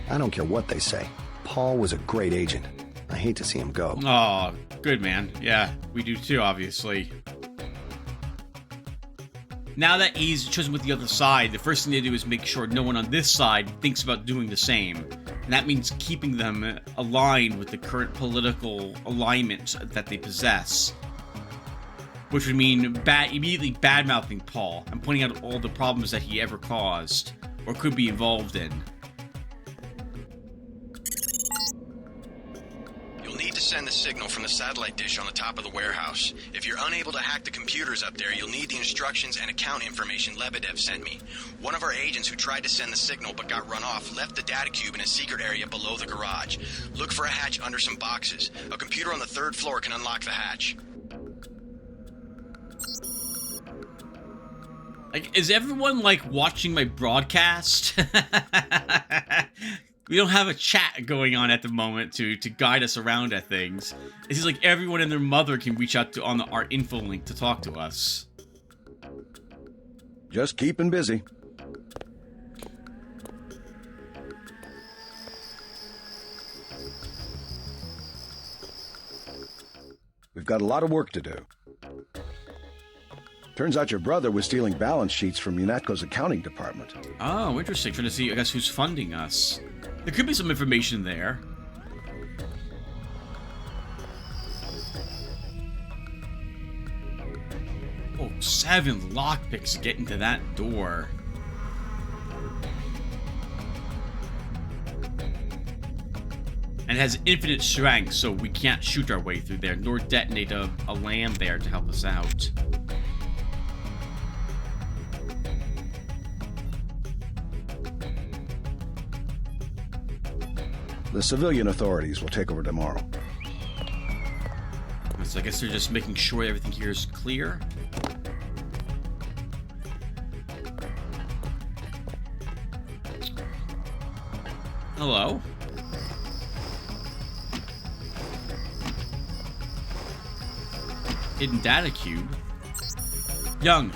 Speaker 2: I don't care what they say. Paul was a great agent. I hate to see him go.
Speaker 1: Oh, good man. Yeah, we do too, obviously. Now that he's chosen with the other side, the first thing they do is make sure no one on this side thinks about doing the same. And that means keeping them aligned with the current political alignment that they possess. Which would mean immediately bad-mouthing Paul and pointing out all the problems that he ever caused or could be involved in.
Speaker 5: You'll need to send the signal from the satellite dish on the top of the warehouse. If you're unable to hack the computers up there, you'll need the instructions and account information Lebedev sent me. One of our agents who tried to send the signal but got run off left the data cube in a secret area below the garage. Look for a hatch under some boxes. A computer on the 3rd floor can unlock the hatch.
Speaker 1: Like, is everyone, like, watching my broadcast? We don't have a chat going on at the moment to guide us around at things. It's just like everyone and their mother can reach out to on our info link to talk to us.
Speaker 14: Just keeping busy. We've got a lot of work to do. Turns out your brother was stealing balance sheets from UNATCO's accounting department.
Speaker 1: Oh, interesting. Trying to see, I guess, who's funding us. There could be some information there. Oh, 7 lockpicks to get into that door. And it has infinite strength, so we can't shoot our way through there, nor detonate a lamb there to help us out.
Speaker 14: The civilian authorities will take over tomorrow.
Speaker 1: So I guess they're just making sure everything here is clear. Hello. Hidden data cube. Young,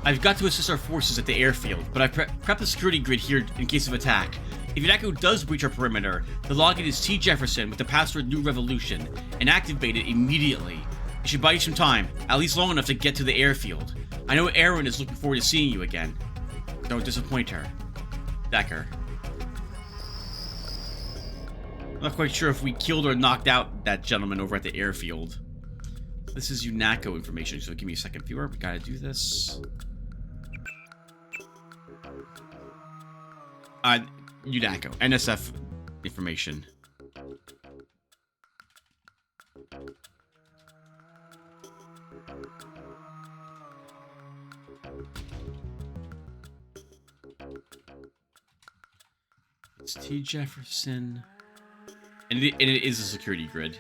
Speaker 1: I've got to assist our forces at the airfield, but I've prepped the security grid here in case of attack. If UNATCO does breach our perimeter, the login is T. Jefferson with the password New Revolution, and activate it immediately. It should buy you some time, at least long enough to get to the airfield. I know Erin is looking forward to seeing you again. Don't disappoint her. Decker. I'm not quite sure if we killed or knocked out that gentleman over at the airfield. This is UNATCO information, so give me a second, viewer. We gotta do this. UNATCO, NSF information. It's T. Jefferson. And it is a security grid.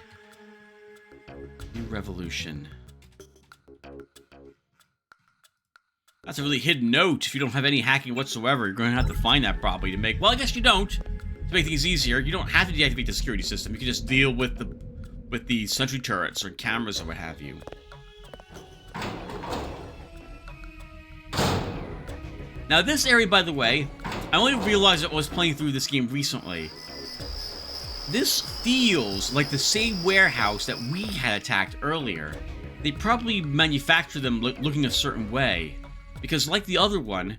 Speaker 1: New Revolution. That's a really hidden note. If you don't have any hacking whatsoever, you're going to have to find that probably to make... Well, I guess you don't. To make things easier, you don't have to deactivate the security system. You can just deal with the sentry turrets or cameras or what have you. Now, this area, by the way, I only realized it was playing through this game recently. This feels like the same warehouse that we had attacked earlier. They probably manufactured them looking a certain way. Because like the other one,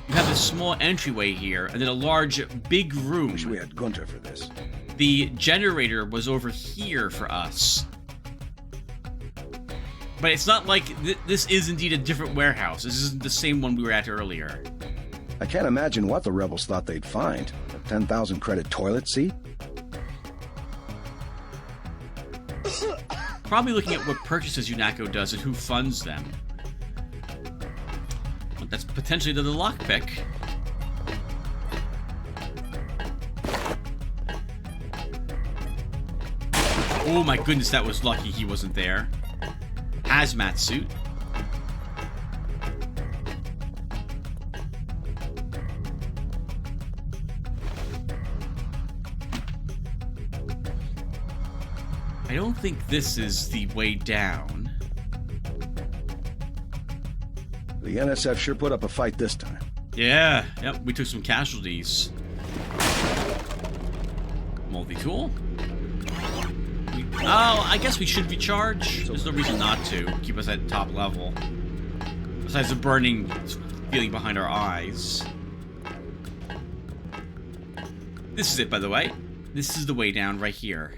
Speaker 1: you have this small entryway here, and then a large, big room.
Speaker 14: Wish we had Gunter for this.
Speaker 1: The generator was over here for us. But it's not like this is indeed a different warehouse. This isn't the same one we were at earlier.
Speaker 14: I can't imagine what the rebels thought they'd find. A 10,000 credit toilet seat?
Speaker 1: Probably looking at what purchases UNATCO does and who funds them. Well, that's potentially the lockpick. Oh my goodness, that was lucky he wasn't there. Hazmat suit. I don't think this is the way down.
Speaker 14: The NSF sure put up a fight this time.
Speaker 1: Yeah, yep, we took some casualties. Multi-tool. Oh, I guess we should recharge. There's no reason not to. Keep us at top level. Besides the burning feeling behind our eyes. This is it, by the way. This is the way down right here.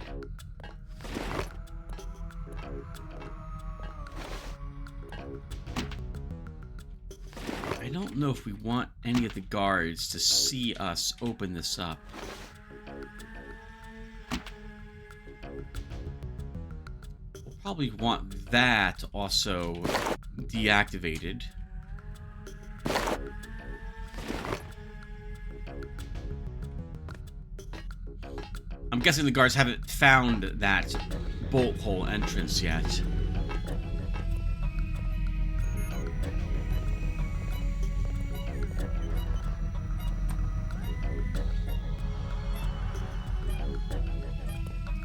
Speaker 1: I don't know if we want any of the guards to see us open this up. We'll probably want that also deactivated. I'm guessing the guards haven't found that bolt hole entrance yet.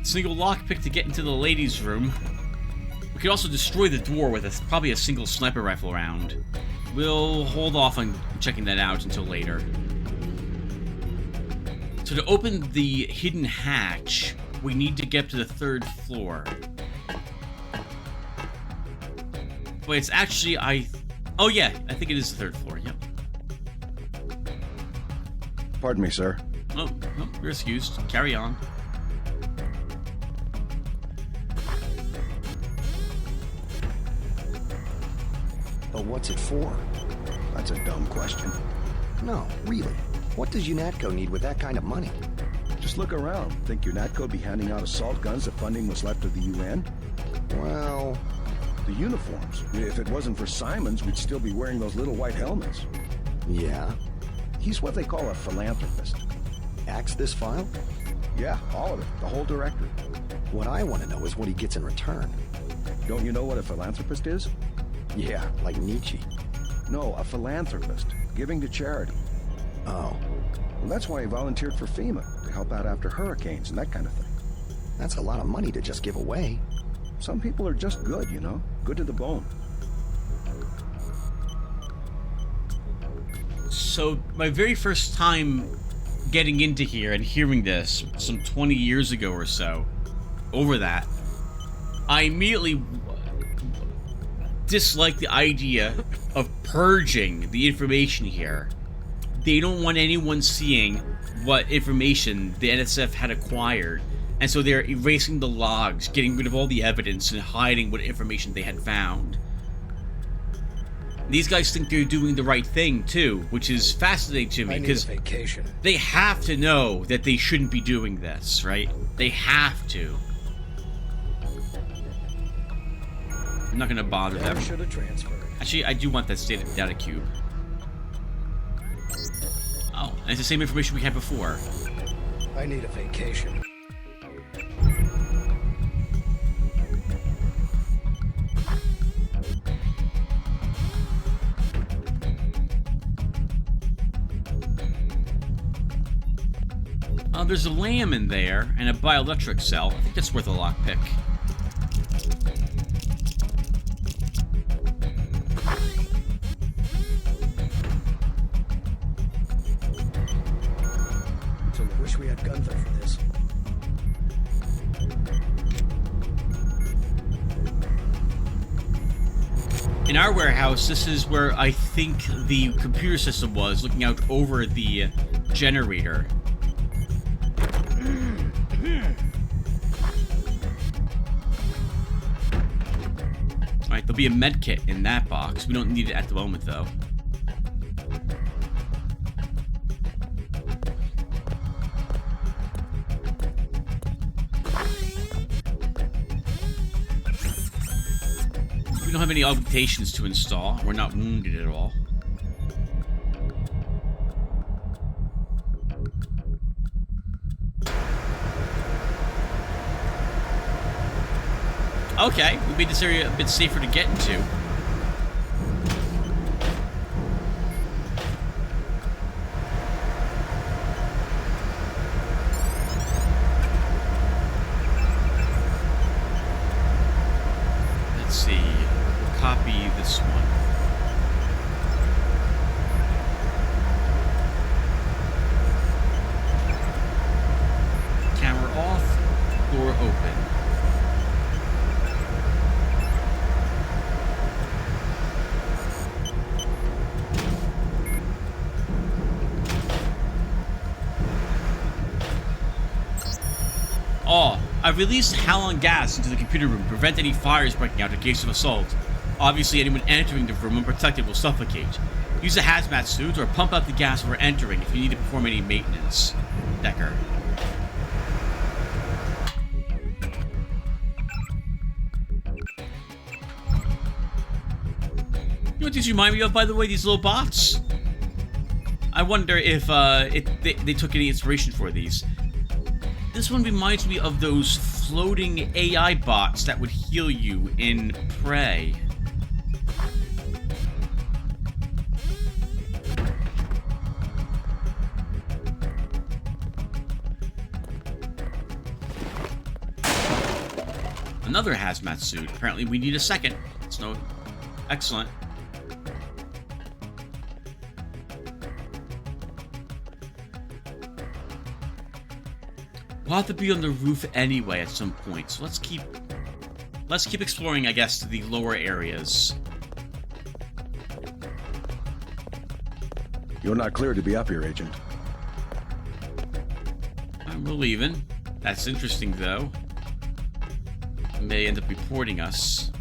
Speaker 1: Single lockpick to get into the ladies' room. We could also destroy the door with probably a single sniper rifle round. We'll hold off on checking that out until later. So to open the hidden hatch, we need to get to the 3rd floor. But it's actually, oh yeah, I think it is the 3rd floor, yep.
Speaker 14: Pardon me, sir.
Speaker 1: Oh, you're excused. Carry on.
Speaker 2: But what's it for?
Speaker 14: That's a dumb question.
Speaker 2: No, really. What does UNATCO need with that kind of money?
Speaker 14: Just look around. Think UNATCO'd be handing out assault guns if funding was left of the UN?
Speaker 2: Well...
Speaker 14: The uniforms. If it wasn't for Simons, we'd still be wearing those little white helmets.
Speaker 2: Yeah?
Speaker 14: He's what they call a philanthropist.
Speaker 2: Axe this file?
Speaker 14: Yeah, all of it. The whole directory.
Speaker 2: What I want to know is what he gets in return.
Speaker 14: Don't you know what a philanthropist is?
Speaker 2: Yeah, like Nietzsche.
Speaker 14: No, a philanthropist. Giving to charity.
Speaker 2: Oh.
Speaker 14: Well, that's why he volunteered for FEMA, to help out after hurricanes and that kind of thing.
Speaker 2: That's a lot of money to just give away.
Speaker 14: Some people are just good, you know? Good to the bone.
Speaker 1: So, my very first time getting into here and hearing this, some 20 years ago or so, over that, I immediately disliked the idea of purging the information here. They don't want anyone seeing what information the NSF had acquired, and so they're erasing the logs, getting rid of all the evidence, and hiding what information they had found. These guys think they're doing the right thing, too, which is fascinating to me, because they have to know that they shouldn't be doing this, right? They have to. I'm not gonna bother them. Actually, I do want that data cube. Oh, and it's the same information we had before.
Speaker 6: I need a vacation.
Speaker 1: There's a lamb in there, and a bioelectric cell. I think that's worth a lockpick.
Speaker 6: I wish we had Gunther for this.
Speaker 1: In our warehouse, this is where I think the computer system was, looking out over the generator. Alright, there'll be a med kit in that box. We don't need it at the moment, though. We don't have any augmentations to install. We're not wounded at all. Okay, we made this area a bit safer to get into. Let's see. We'll copy this one. Camera off, door open. I've released halon gas into the computer room to prevent any fires breaking out in case of assault. Obviously, anyone entering the room unprotected will suffocate. Use a hazmat suit or pump out the gas before entering if you need to perform any maintenance. Decker. You know what these remind me of, by the way, these little bots? I wonder if they took any inspiration for these. This one reminds me of those floating AI bots that would heal you in Prey. Another hazmat suit. Apparently we need a second. It's no... Excellent. We'll have to be on the roof anyway at some point, so let's keep exploring, I guess, the lower areas.
Speaker 14: You're not cleared to be up here, Agent.
Speaker 1: We're leaving. That's interesting, though. May end up reporting us.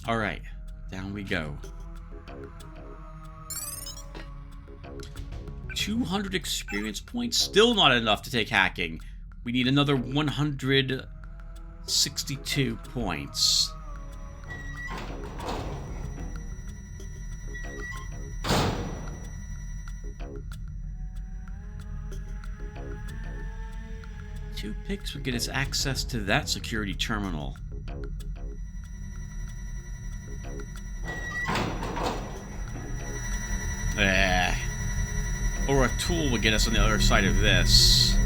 Speaker 1: Alright, down we go. 200 experience points? Still not enough to take hacking. We need another 162 points. 2 picks would get us access to that security terminal. Or a tool would get us on the other side of this.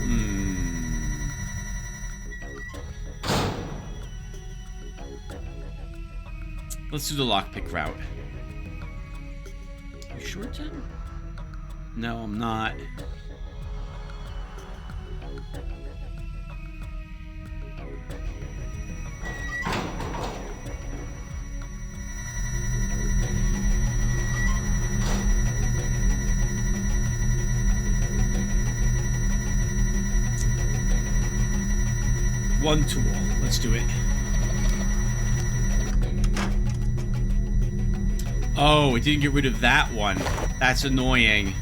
Speaker 1: Let's do the lockpick route. You sure, Tim? No, I'm not. One tool. Let's do it. Oh, it didn't get rid of that one. That's annoying.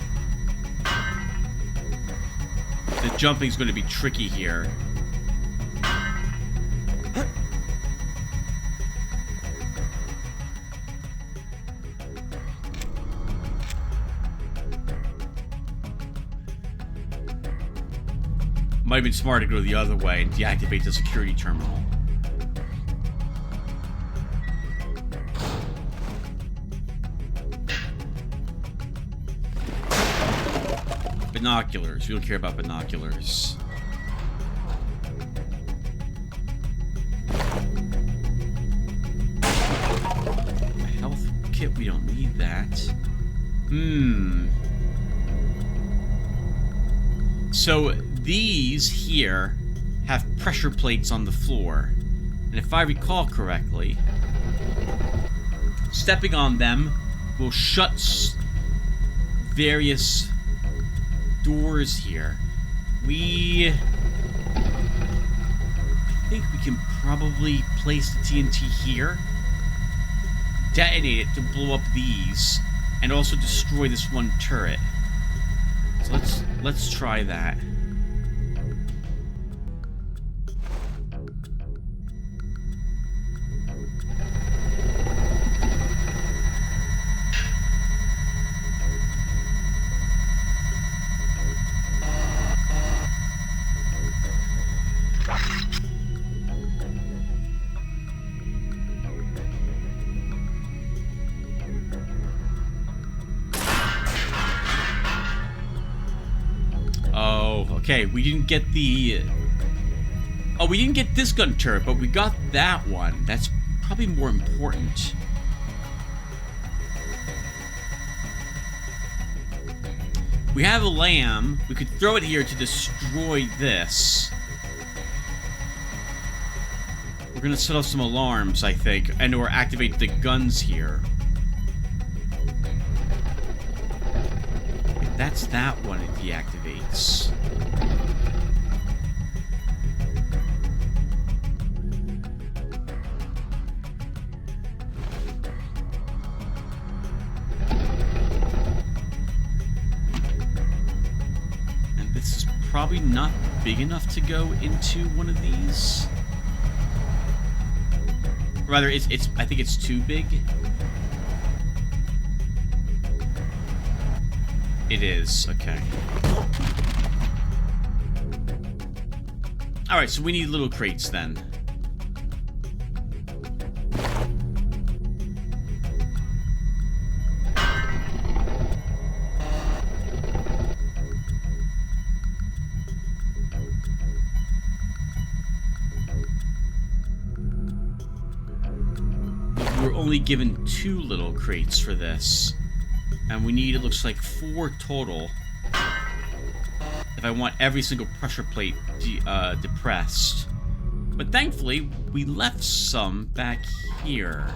Speaker 1: The jumping's going to be tricky here. Might have been smart to go the other way and deactivate the security terminal. Binoculars. We don't care about binoculars. A health kit. We don't need that. So these here have pressure plates on the floor. And if I recall correctly, stepping on them will shut various doors here. I think we can probably place the TNT here, detonate it to blow up these, and also destroy this one turret. So let's try that. Okay, we didn't get the... Oh, we didn't get this gun turret, but we got that one. That's probably more important. We have a lamb. We could throw it here to destroy this. We're gonna set off some alarms, I think, and or activate the guns here. That's that one it deactivates. And this is probably not big enough to go into one of these. Rather, I think it's too big. It is, okay. Alright, so we need little crates then. We're only given 2 little crates for this. And we need, it looks like, 4 total. If I want every single pressure plate depressed. But thankfully, we left some back here.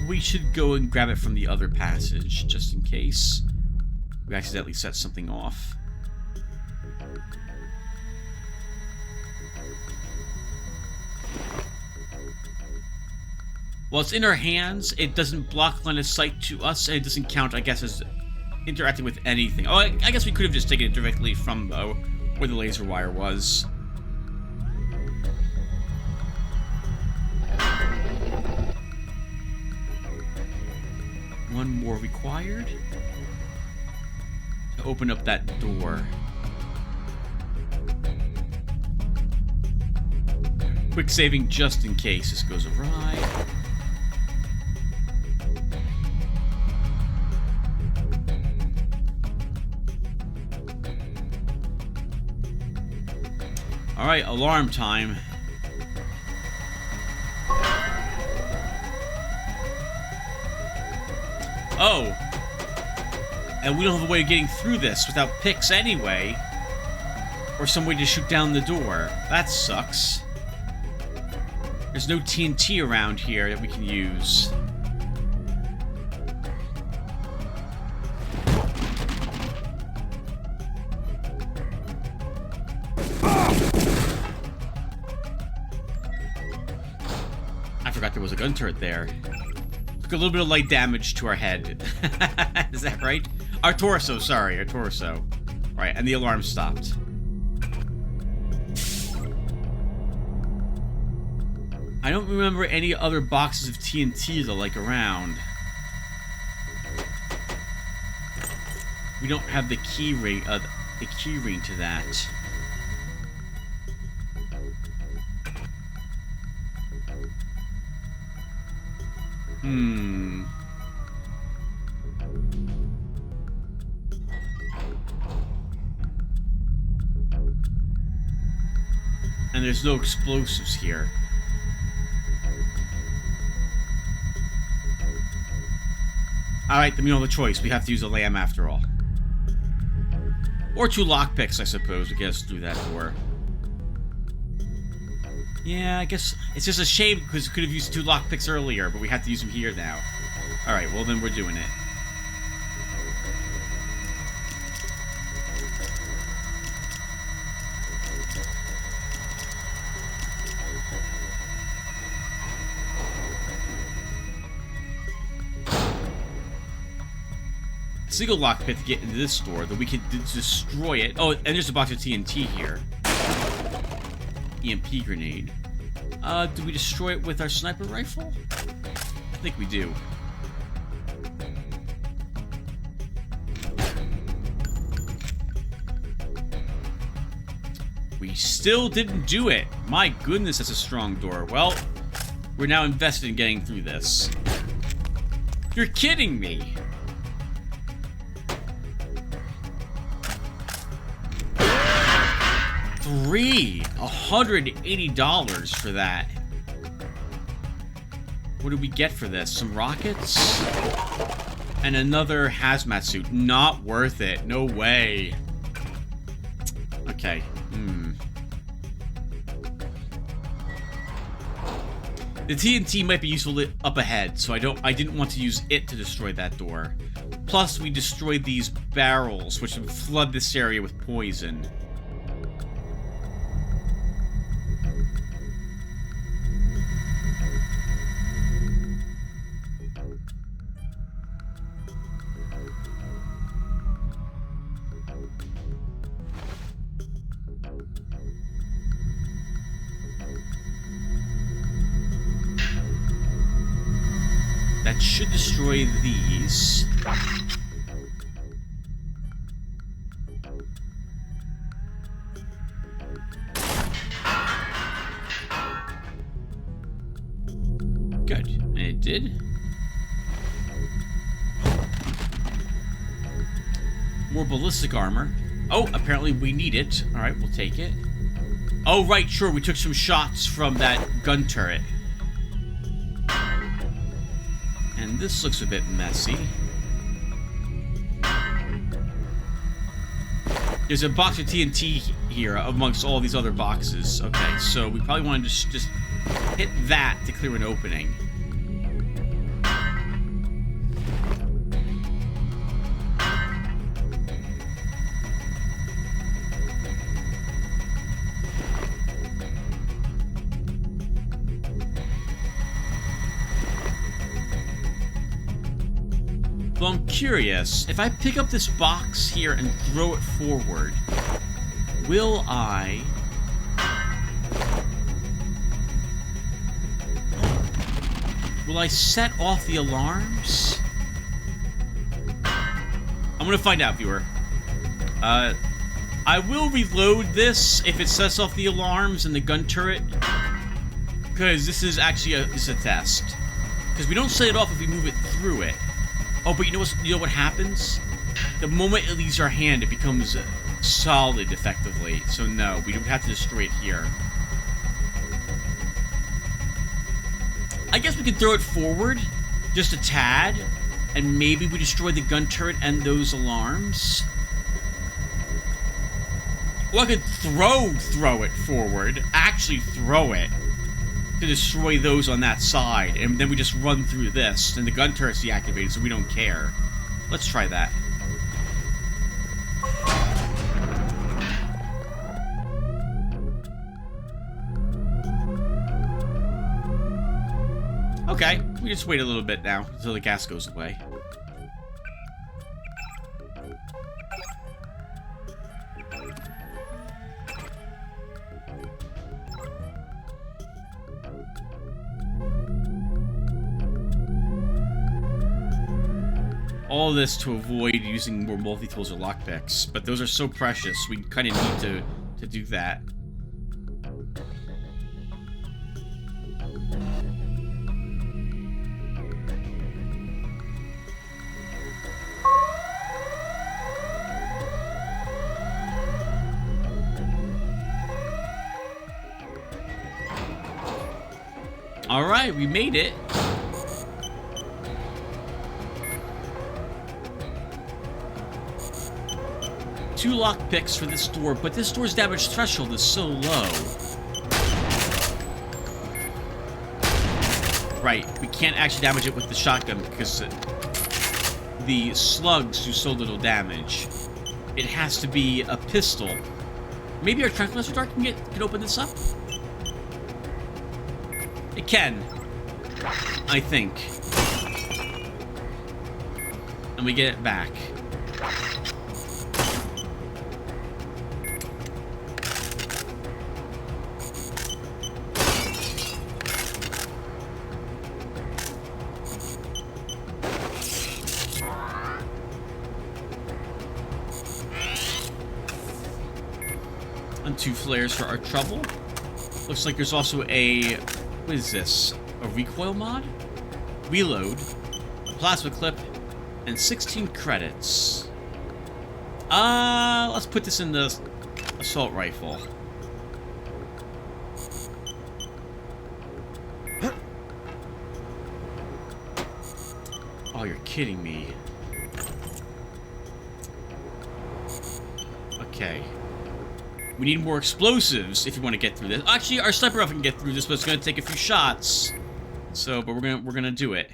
Speaker 1: We should go and grab it from the other passage, just in case we accidentally set something off. While it's in our hands, it doesn't block line of sight to us, and it doesn't count, I guess, as interacting with anything. Oh, I guess we could have just taken it directly from where the laser wire was. one more required to open up that door. Quick saving just in case this goes awry. Alright, alarm time. Oh! And we don't have a way of getting through this without picks anyway. Or some way to shoot down the door. That sucks. There's no TNT around here that we can use. I forgot there was a gun turret there. Took a little bit of light damage to our head. Is that right? Our torso, sorry, our torso. Right, and the alarm stopped. I don't remember any other boxes of TNT to like around. We don't have the key ring to that. And there's no explosives here. Alright, then we don't have a choice. We have to use a lamb after all. Or 2 lockpicks, I suppose, to get us through that door. Yeah, I guess it's just a shame because we could have used 2 lockpicks earlier, but we have to use them here now. Alright, well then we're doing it. Single lockpick to get into this door, that we can destroy it. Oh, and there's a box of TNT here. EMP grenade. Do we destroy it with our sniper rifle? I think we do. We still didn't do it. My goodness, that's a strong door. Well, we're now invested in getting through this. You're kidding me. $180 for that. What did we get for this? Some rockets? And another hazmat suit. Not worth it. No way. Okay. The TNT might be useful up ahead, so I didn't want to use it to destroy that door. Plus, we destroyed these barrels, which would flood this area with poison. That should destroy these. Good. And it did. More ballistic armor. Oh, apparently we need it. Alright, we'll take it. Oh, right, sure. We took some shots from that gun turret. And this looks a bit messy. There's a box of TNT here amongst all these other boxes. Okay, so we probably want to just hit that to clear an opening. Well, I'm curious, if I pick up this box here and throw it forward, will I... set off the alarms? I'm gonna find out, viewer. I will reload this if it sets off the alarms and the gun turret, because this is actually a test. Because we don't set it off if we move it through it. Oh, but you know what happens? The moment it leaves our hand, it becomes solid, effectively. So no, we don't have to destroy it here. I guess we could throw it forward, just a tad, and maybe we destroy the gun turret and those alarms. Or I could throw it forward, actually throw it, to destroy those on that side, and then we just run through this, and the gun turret's deactivated, so we don't care. Let's try that. Okay, we just wait a little bit now until the gas goes away. All this to avoid using more multi-tools or lockpicks, but those are so precious, we kind of need to do that. Alright, we made it. Two lockpicks for this door, but this door's damage threshold is so low. Right, we can't actually damage it with the shotgun because the slugs do so little damage. It has to be a pistol. Maybe our tranquilizer dart can open this up? It can. I think. And we get it back. And 2 flares for our trouble. Looks like there's also a... what is this? A recoil mod? Reload. A plasma clip. And 16 credits. Let's put this in the assault rifle. Oh, you're kidding me. Okay. We need more explosives if you want to get through this. Actually, our sniper rifle can get through this, but it's going to take a few shots. So, but we're gonna do it.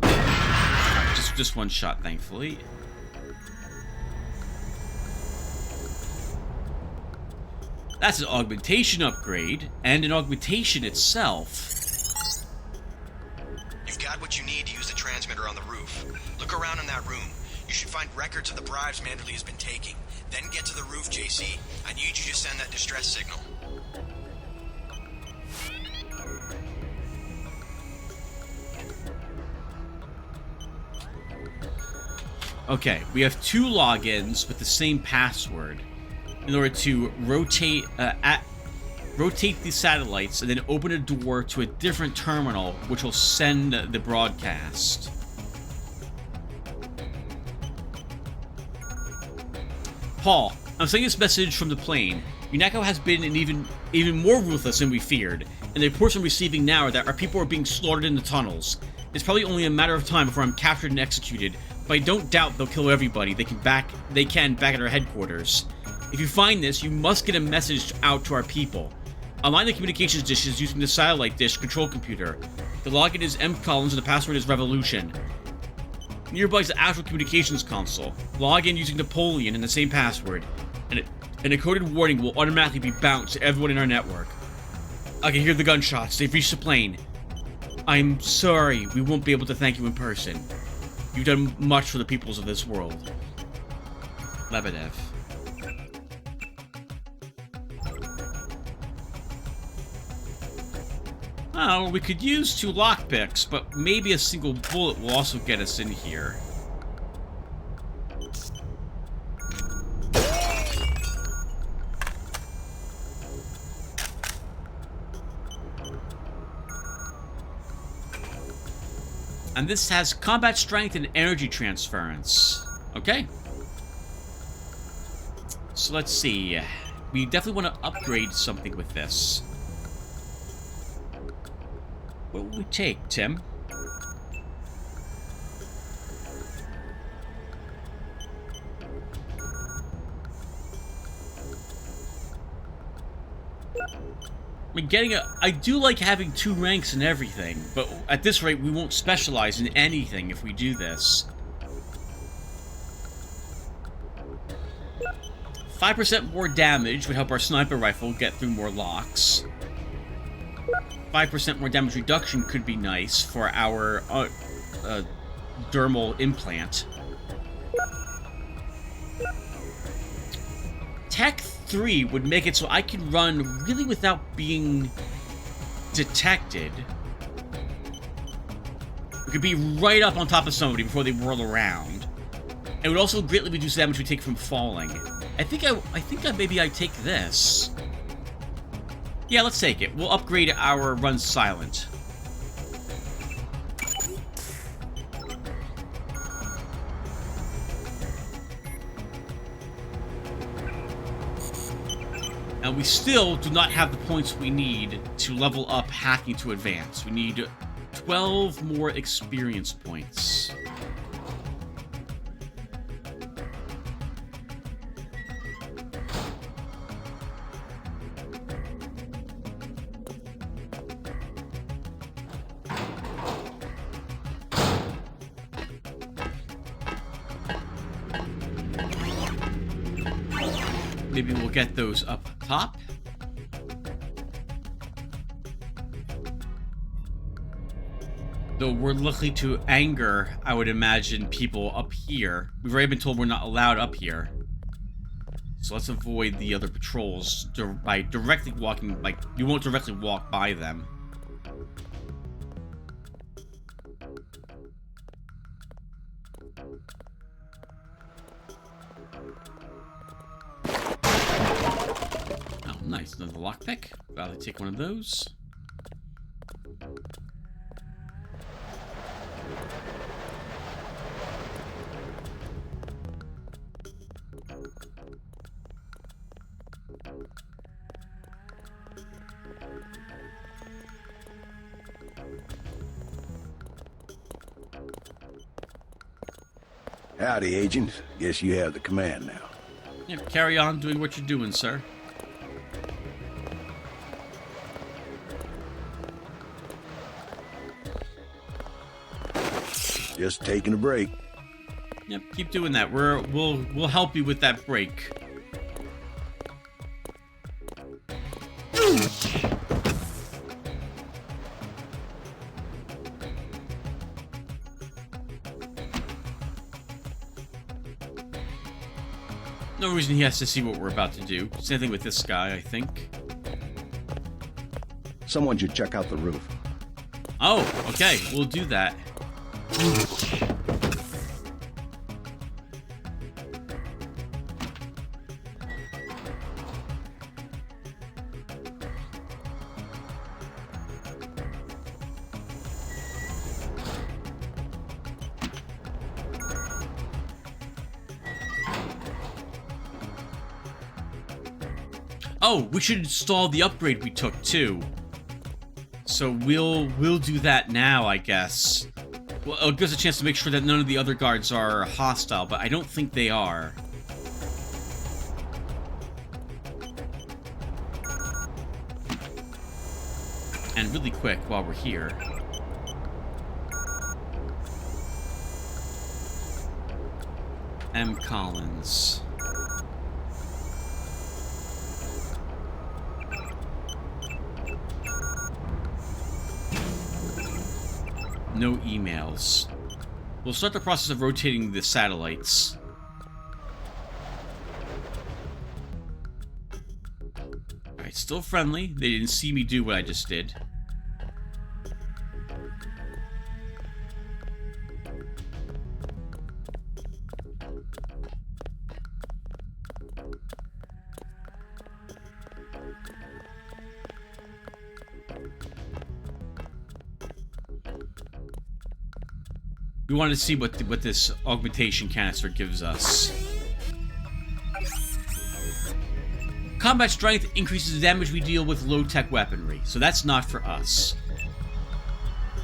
Speaker 1: Alright, just one shot, thankfully. That's an augmentation upgrade, and an augmentation itself.
Speaker 5: You've got what you need to use the transmitter on the roof. Look around in that room. You should find records of the bribes Manderley has been taking. Then get to the roof, JC. I need you to send that distress signal.
Speaker 1: Okay, we have 2 logins with the same password in order to rotate the satellites and then open a door to a different terminal, which will send the broadcast. Paul, I'm sending this message from the plane. UNATCO has been even more ruthless than we feared, and the reports I'm receiving now are that our people are being slaughtered in the tunnels. It's probably only a matter of time before I'm captured and executed, but I don't doubt they'll kill everybody they can back at our headquarters. If you find this, you must get a message out to our people. Align the communications dishes using the satellite dish control computer. The login is M Collins and the password is Revolution. Nearby is the actual communications console. Log in using Napoleon and the same password, and a coded warning will automatically be bounced to everyone in our network. I can hear the gunshots. They've reached the plane. I'm sorry, we won't be able to thank you in person. You've done much for the peoples of this world. Lebedev. Oh, we could use 2 lockpicks, but maybe a single bullet will also get us in here. And this has combat strength and energy transference. Okay. So let's see. We definitely want to upgrade something with this. What will we take, Tim? I mean, I do like having 2 ranks and everything, but at this rate, we won't specialize in anything if we do this. 5% more damage would help our sniper rifle get through more locks. 5% more damage reduction could be nice for our dermal implant. Tech 3 would make it so I can run really without being detected. We could be right up on top of somebody before they whirl around. It would also greatly reduce the damage we take from falling. I think maybe I take this. Yeah, let's take it. We'll upgrade our run silent. And we still do not have the points we need to level up hacking to advance. We need 12 more experience points. Maybe we'll get those up top. Though we're likely to anger, I would imagine, people up here. We've already been told we're not allowed up here. So let's avoid the other patrols by directly walking, like, you won't directly walk by them. Nice, another lockpick. I'll take one of those.
Speaker 14: Howdy, Agent. Guess you have the command now.
Speaker 1: Yeah, carry on doing what you're doing, sir.
Speaker 14: Just taking a break.
Speaker 1: Yep, keep doing that. We'll help you with that break. No reason he has to see what we're about to do. Same thing with this guy, I think.
Speaker 14: Someone should check out the roof.
Speaker 1: Oh, okay. We'll do that. Oh, we should install the upgrade we took too. So we'll do that now, I guess. Well, it gives us a chance to make sure that none of the other guards are hostile, but I don't think they are. And really quick, while we're here. M. Collins. No emails. We'll start the process of rotating the satellites. Alright, still friendly. They didn't see me do what I just did. We wanted to see what this augmentation canister gives us. Combat strength increases the damage we deal with low-tech weaponry, so that's not for us.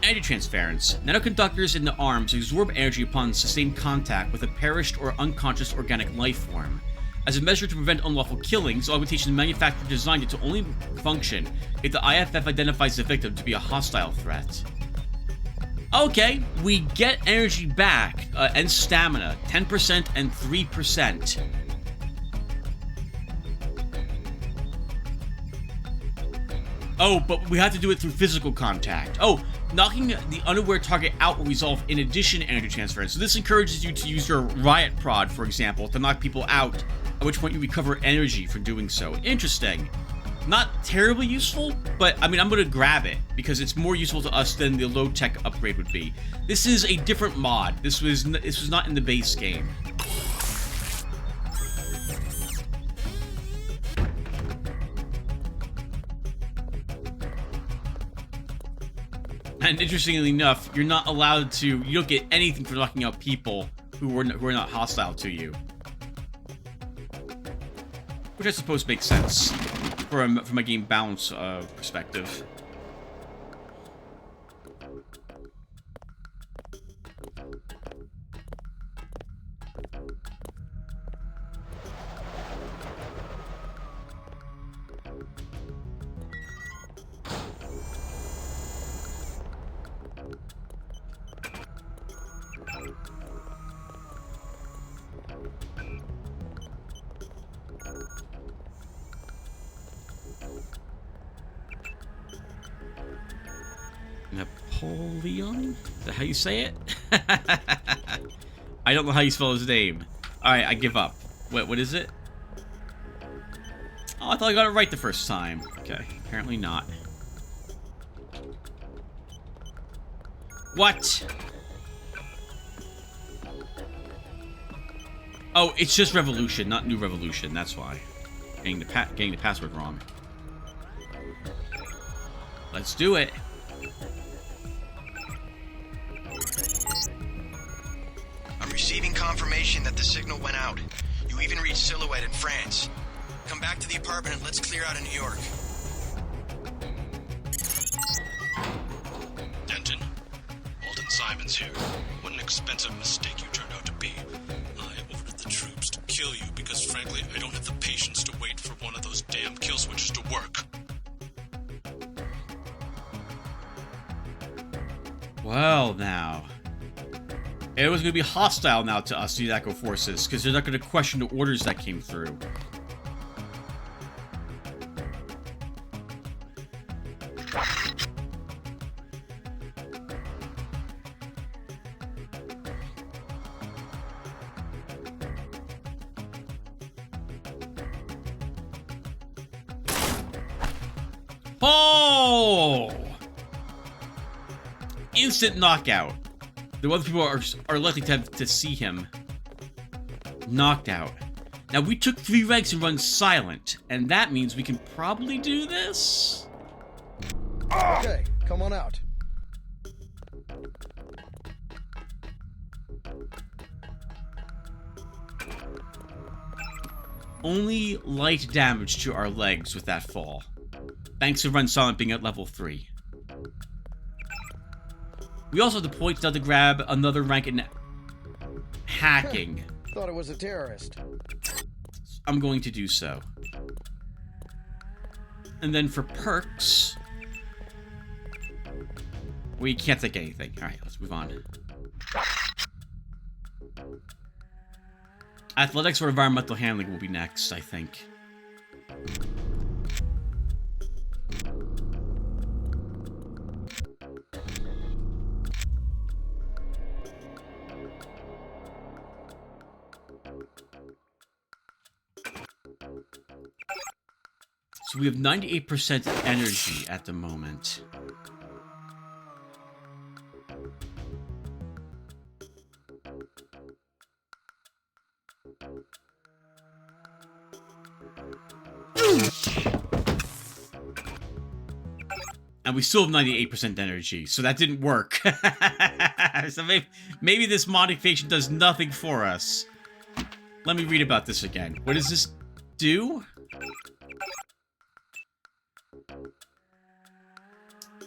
Speaker 1: Energy transference. Nanoconductors in the arms absorb energy upon sustained contact with a perished or unconscious organic life form. As a measure to prevent unlawful killings, augmentation manufacturer designed it to only function if the IFF identifies the victim to be a hostile threat. Okay, we get energy back, and stamina, 10% and 3%. Oh, but we have to do it through physical contact. Oh, knocking the unaware target out will resolve in addition energy transference. So this encourages you to use your riot prod, for example, to knock people out, at which point you recover energy for doing so. Interesting. Not terribly useful, but I mean, I'm going to grab it because it's more useful to us than the low-tech upgrade would be. This is a different mod. This was not in the base game. And interestingly enough, you're not allowed to. You don't get anything for knocking out people who are not hostile to you, which I suppose makes sense from a game balance perspective. Napoleon? Is that how you say it? I don't know how you spell his name. Alright, I give up. What is it? Oh, I thought I got it right the first time. Okay, apparently not. What? Oh, it's just Revolution, not New Revolution. That's why. Getting the password wrong. Let's do it.
Speaker 5: I'm receiving confirmation that the signal went out. You even reached Silhouette in France. Come back to the apartment and let's clear out of New York.
Speaker 15: Denton, Alden Simons here. What an expensive mistake you turned out to be. I ordered the troops to kill you because, frankly, I don't have the patience to wait for one of those damn kill switches to work.
Speaker 1: Well, now. Everyone's going to be hostile now to us, the UNATCO forces, because they're not going to question the orders that came through. Oh! Instant knockout. The other people are likely to see him knocked out. Now, we took 3 ranks and run silent, and that means we can probably do this?
Speaker 14: Okay, come on out.
Speaker 1: Only light damage to our legs with that fall. Thanks to Run Silent being at level 3. We also have the points now to grab another rank in hacking.
Speaker 14: Thought it was a terrorist.
Speaker 1: I'm going to do so. And then for perks, we can't take anything. Alright, let's move on. Athletics or environmental handling will be next, I think. So we have 98% energy at the moment. And we still have 98% energy, so that didn't work. So maybe this modification does nothing for us. Let me read about this again. What does this do?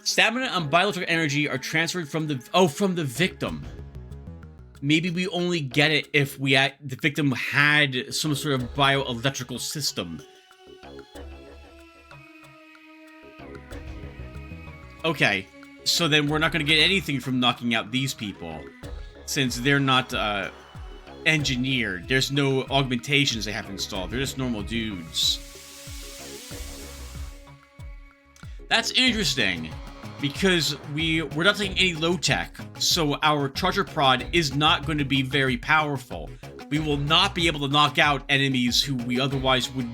Speaker 1: Stamina and bioelectric energy are transferred from the victim. Maybe we only get it if the victim had some sort of bioelectrical system. Okay, so then we're not going to get anything from knocking out these people, since they're not engineered. There's no augmentations they have installed. They're just normal dudes. That's interesting, because we're not taking any low tech, so our charger prod is not going to be very powerful. We will not be able to knock out enemies who we otherwise would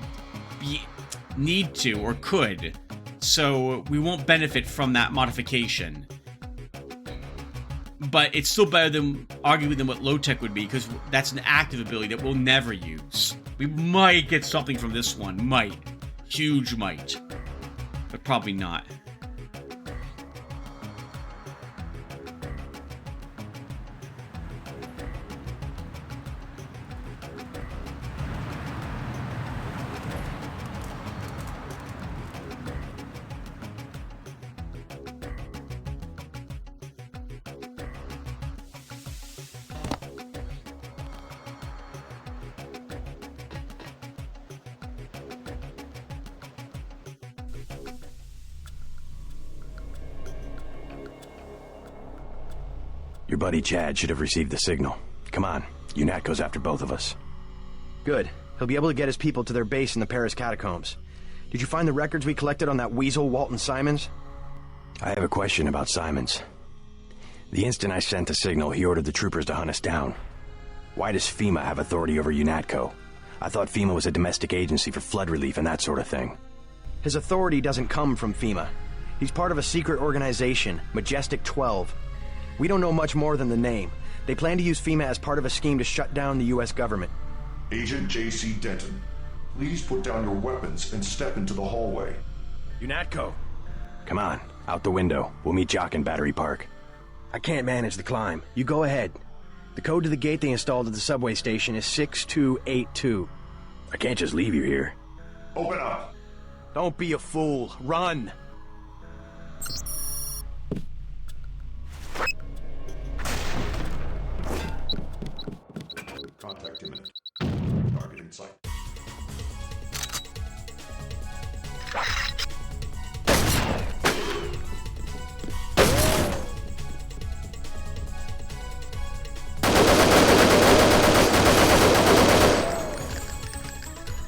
Speaker 1: need to or could, so we won't benefit from that modification. But it's still better than arguing than what low tech would be, because that's an active ability that we'll never use. We might get something from this one, might. Huge might. But probably not.
Speaker 4: Your buddy Chad should have received the signal. Come on, UNATCO's after both of us.
Speaker 16: Good. He'll be able to get his people to their base in the Paris catacombs. Did you find the records we collected on that weasel, Walton Simons?
Speaker 4: I have a question about Simons. The instant I sent the signal, he ordered the troopers to hunt us down. Why does FEMA have authority over UNATCO? I thought FEMA was a domestic agency for flood relief and that sort of thing.
Speaker 16: His authority doesn't come from FEMA. He's part of a secret organization, Majestic 12. We don't know much more than the name. They plan to use FEMA as part of a scheme to shut down the U.S. government.
Speaker 17: Agent J.C. Denton, please put down your weapons and step into the hallway.
Speaker 16: UNATCO.
Speaker 4: Come on, out the window. We'll meet Jock in Battery Park.
Speaker 16: I can't manage the climb. You go ahead. The code to the gate they installed at the subway station is 6282.
Speaker 4: I can't just leave you here.
Speaker 17: Open up!
Speaker 16: Don't be a fool. Run!
Speaker 17: Contact imminent. Target in sight.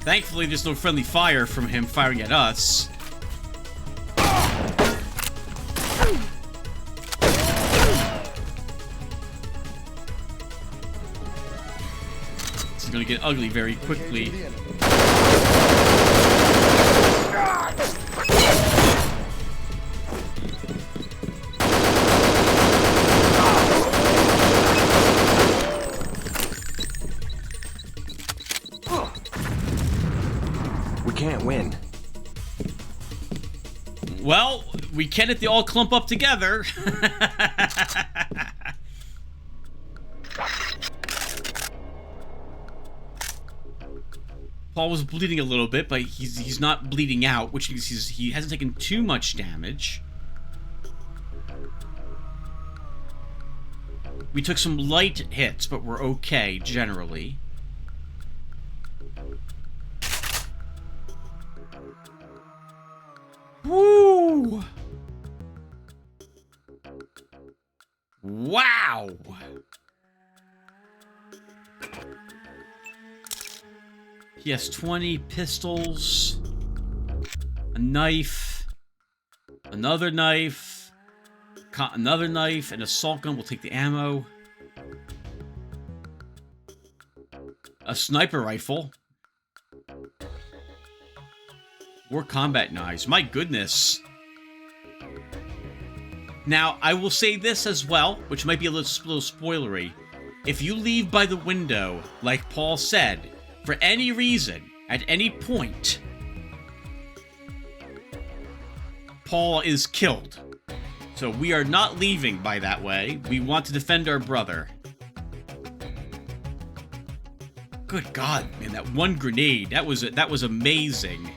Speaker 1: Thankfully, there's no friendly fire from him firing at us. This is gonna get ugly very quickly.
Speaker 16: We can't win.
Speaker 1: Well, we can if they all clump up together. Paul was bleeding a little bit, but he's not bleeding out, which means he hasn't taken too much damage. We took some light hits, but we're okay, generally. Woo! Wow! He has 20 pistols, a knife, another knife, another knife, an assault gun. We'll take the ammo. A sniper rifle. More combat knives. My goodness. Now, I will say this as well, which might be a little spoilery. If you leave by the window, like Paul said, for any reason, at any point, Paul is killed. So we are not leaving by that way. We want to defend our brother. Good God, man, that one grenade, that was amazing.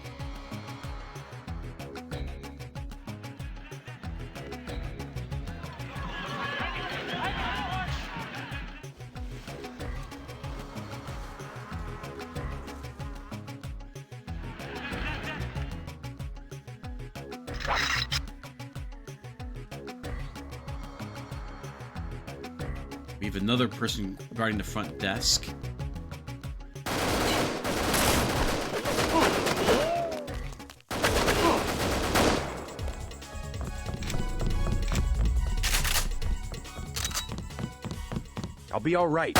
Speaker 1: We have another person guarding the front desk.
Speaker 16: I'll be all right.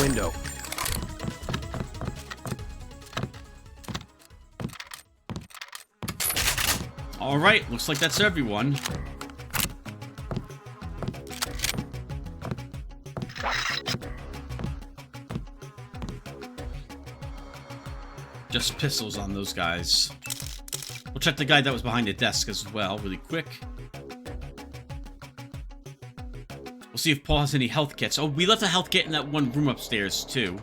Speaker 16: Window.
Speaker 1: All right, looks like that's everyone. Just pistols on those guys. We'll check the guy that was behind the desk as well, really quick. We'll see if Paul has any health kits. Oh, we left a health kit in that one room upstairs, too.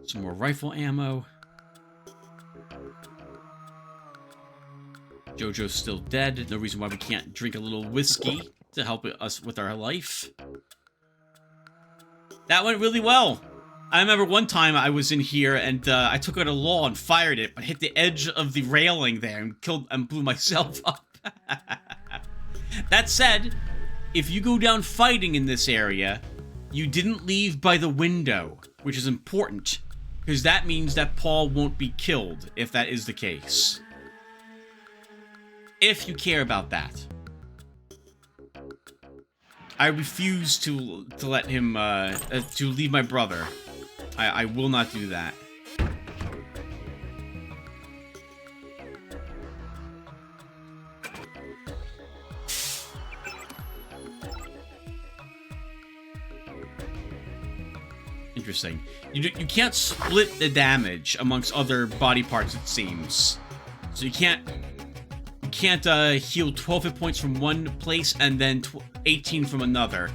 Speaker 1: Some more rifle ammo. Jojo's still dead. No reason why we can't drink a little whiskey to help us with our life. That went really well. I remember one time I was in here and I took out a law and fired it, but hit the edge of the railing there and killed and blew myself up. That said, if you go down fighting in this area, you didn't leave by the window, which is important, because that means that Paul won't be killed if that is the case. If you care about that. I refuse to let him, to leave my brother. I will not do that. Interesting. You can't split the damage amongst other body parts, it seems. So you can't heal 12 hit points from one place and then 18 from another.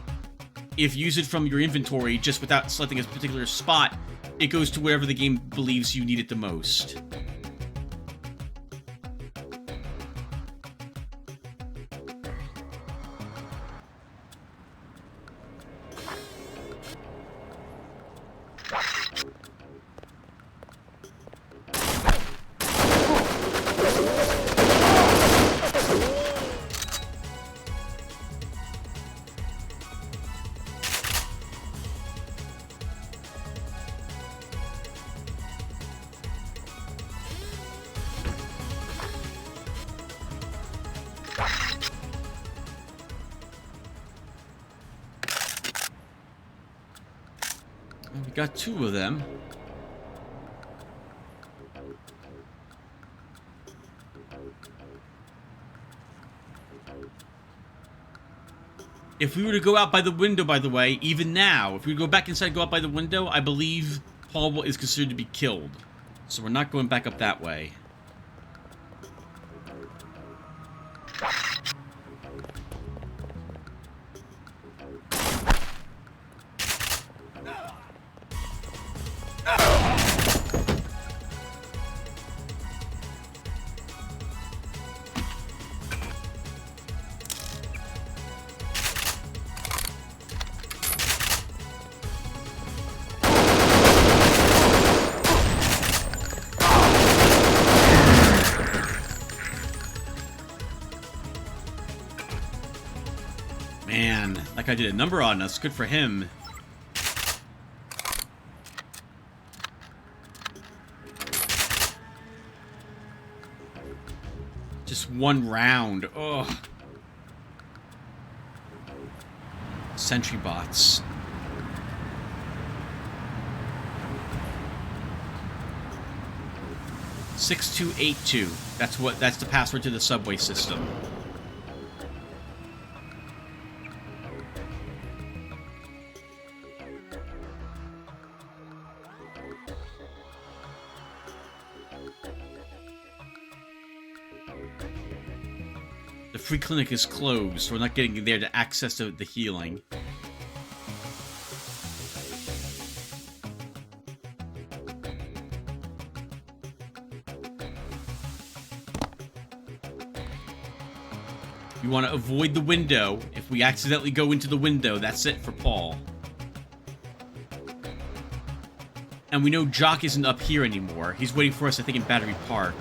Speaker 1: If you use it from your inventory just without selecting a particular spot, it goes to wherever the game believes you need it the most. We got two of them. If we were to go out by the window, by the way, even now, if we go back inside and go out by the window, I believe Paul is considered to be killed. So we're not going back up that way. Man, that guy did a number on us. Good for him. Just one round. Ugh. Sentry bots. 6282. That's the password to the subway system. The free clinic is closed, so we're not getting there to access the healing. You want to avoid the window. If we accidentally go into the window, that's it for Paul. And we know Jock isn't up here anymore. He's waiting for us, I think, in Battery Park.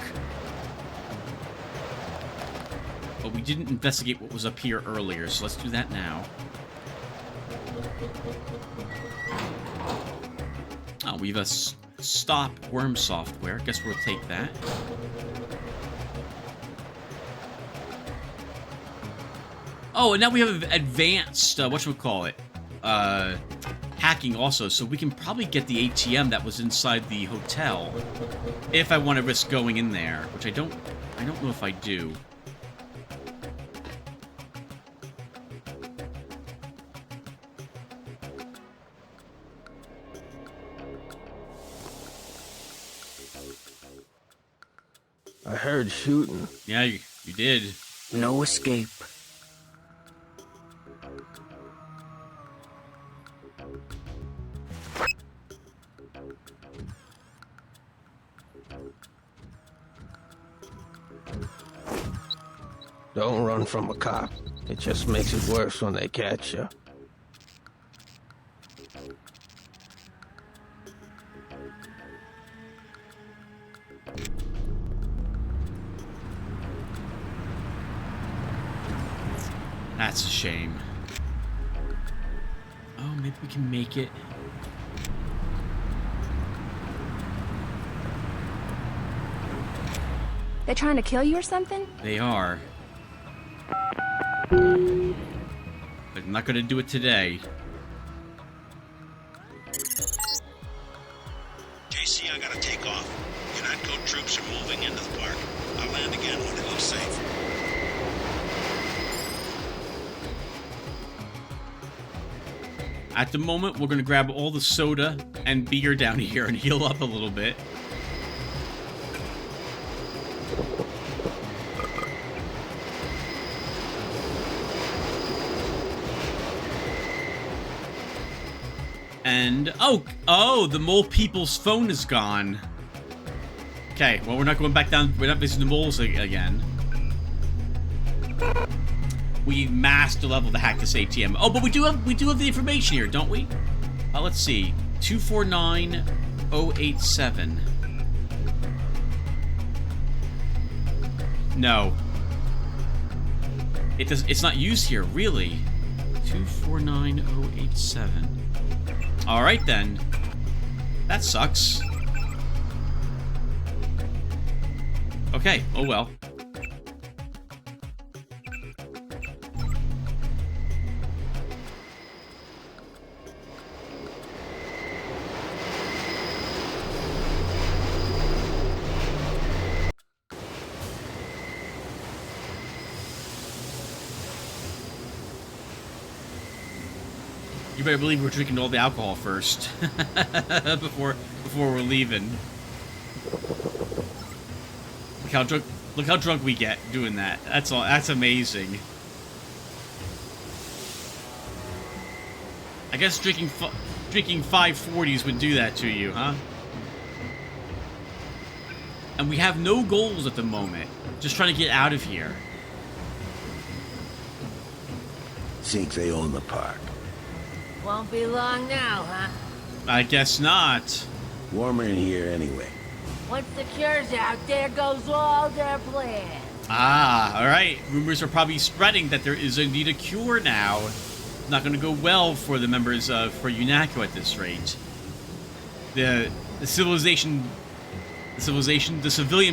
Speaker 1: But we didn't investigate what was up here earlier, so let's do that now. Oh, we have a stop worm software. Guess we'll take that. Oh, and now we have advanced, whatchamacallit, hacking also, so we can probably get the ATM that was inside the hotel, if I want to risk going in there, which I don't know if I do.
Speaker 6: I heard shooting.
Speaker 1: Yeah, you did.
Speaker 7: No escape.
Speaker 6: Don't run from a cop. It just makes it worse when they catch you.
Speaker 1: That's a shame. Oh, maybe we can make it.
Speaker 13: They trying to kill you or something?
Speaker 1: They are. But I'm not gonna do it today.
Speaker 3: JC, I gotta take off. UNATCO troops are moving into the park. I'll land again when it looks safe.
Speaker 1: At the moment, we're gonna grab all the soda and beer down here and heal up a little bit. And, oh, the mole people's phone is gone. Okay, well, we're not going back down, we're not visiting the moles again. We masked the level to hack this ATM. Oh, but we do have the information here, don't we? Let's see. 249087. No. It's not used here, really. 249087. Alright then. That sucks. Okay, oh well. You better believe we're drinking all the alcohol first before we're leaving. Look how drunk we get doing that. That's all. That's amazing. I guess drinking 540s would do that to you, huh? And we have no goals at the moment. Just trying to get out of here.
Speaker 3: Think they own the park.
Speaker 18: Won't be long now, huh?
Speaker 1: I guess not.
Speaker 3: Warmer in here anyway.
Speaker 18: Once the cure's out, there goes all their plans.
Speaker 1: Ah, alright. Rumors are probably spreading that there is indeed a cure now. Not going to go well for the members for UNATCO at this rate. The civilian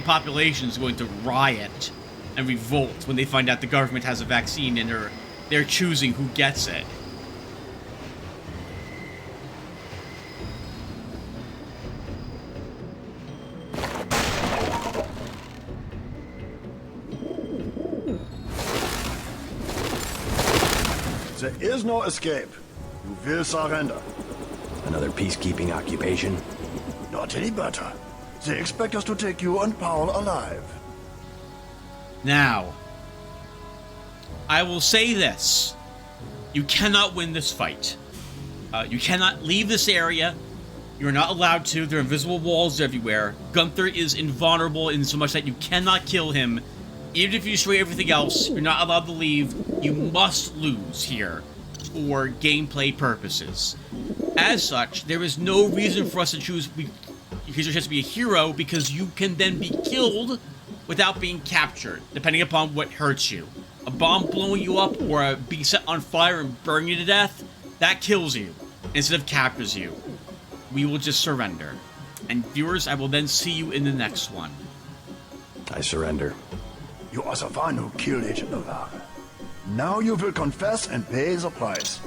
Speaker 1: population is going to riot and revolt when they find out the government has a vaccine and they're choosing who gets it.
Speaker 14: is no escape. You will surrender.
Speaker 4: Another peacekeeping occupation?
Speaker 14: Not any better. They expect us to take you and Paul alive.
Speaker 1: Now, I will say this. You cannot win this fight. You cannot leave this area. You're not allowed to. There are invisible walls everywhere. Gunther is invulnerable in so much that you cannot kill him. Even if you destroy everything else, you're not allowed to leave. You must lose here for gameplay purposes. As such, there is no reason for us to choose your chance to be a hero, because you can then be killed without being captured, depending upon what hurts you. A bomb blowing you up or being set on fire and burning you to death, that kills you instead of captures you. We will just surrender. And viewers, I will then see you in the next one.
Speaker 4: I surrender.
Speaker 14: You are the one who killed Agent Navarre. Now you will confess and pay the price.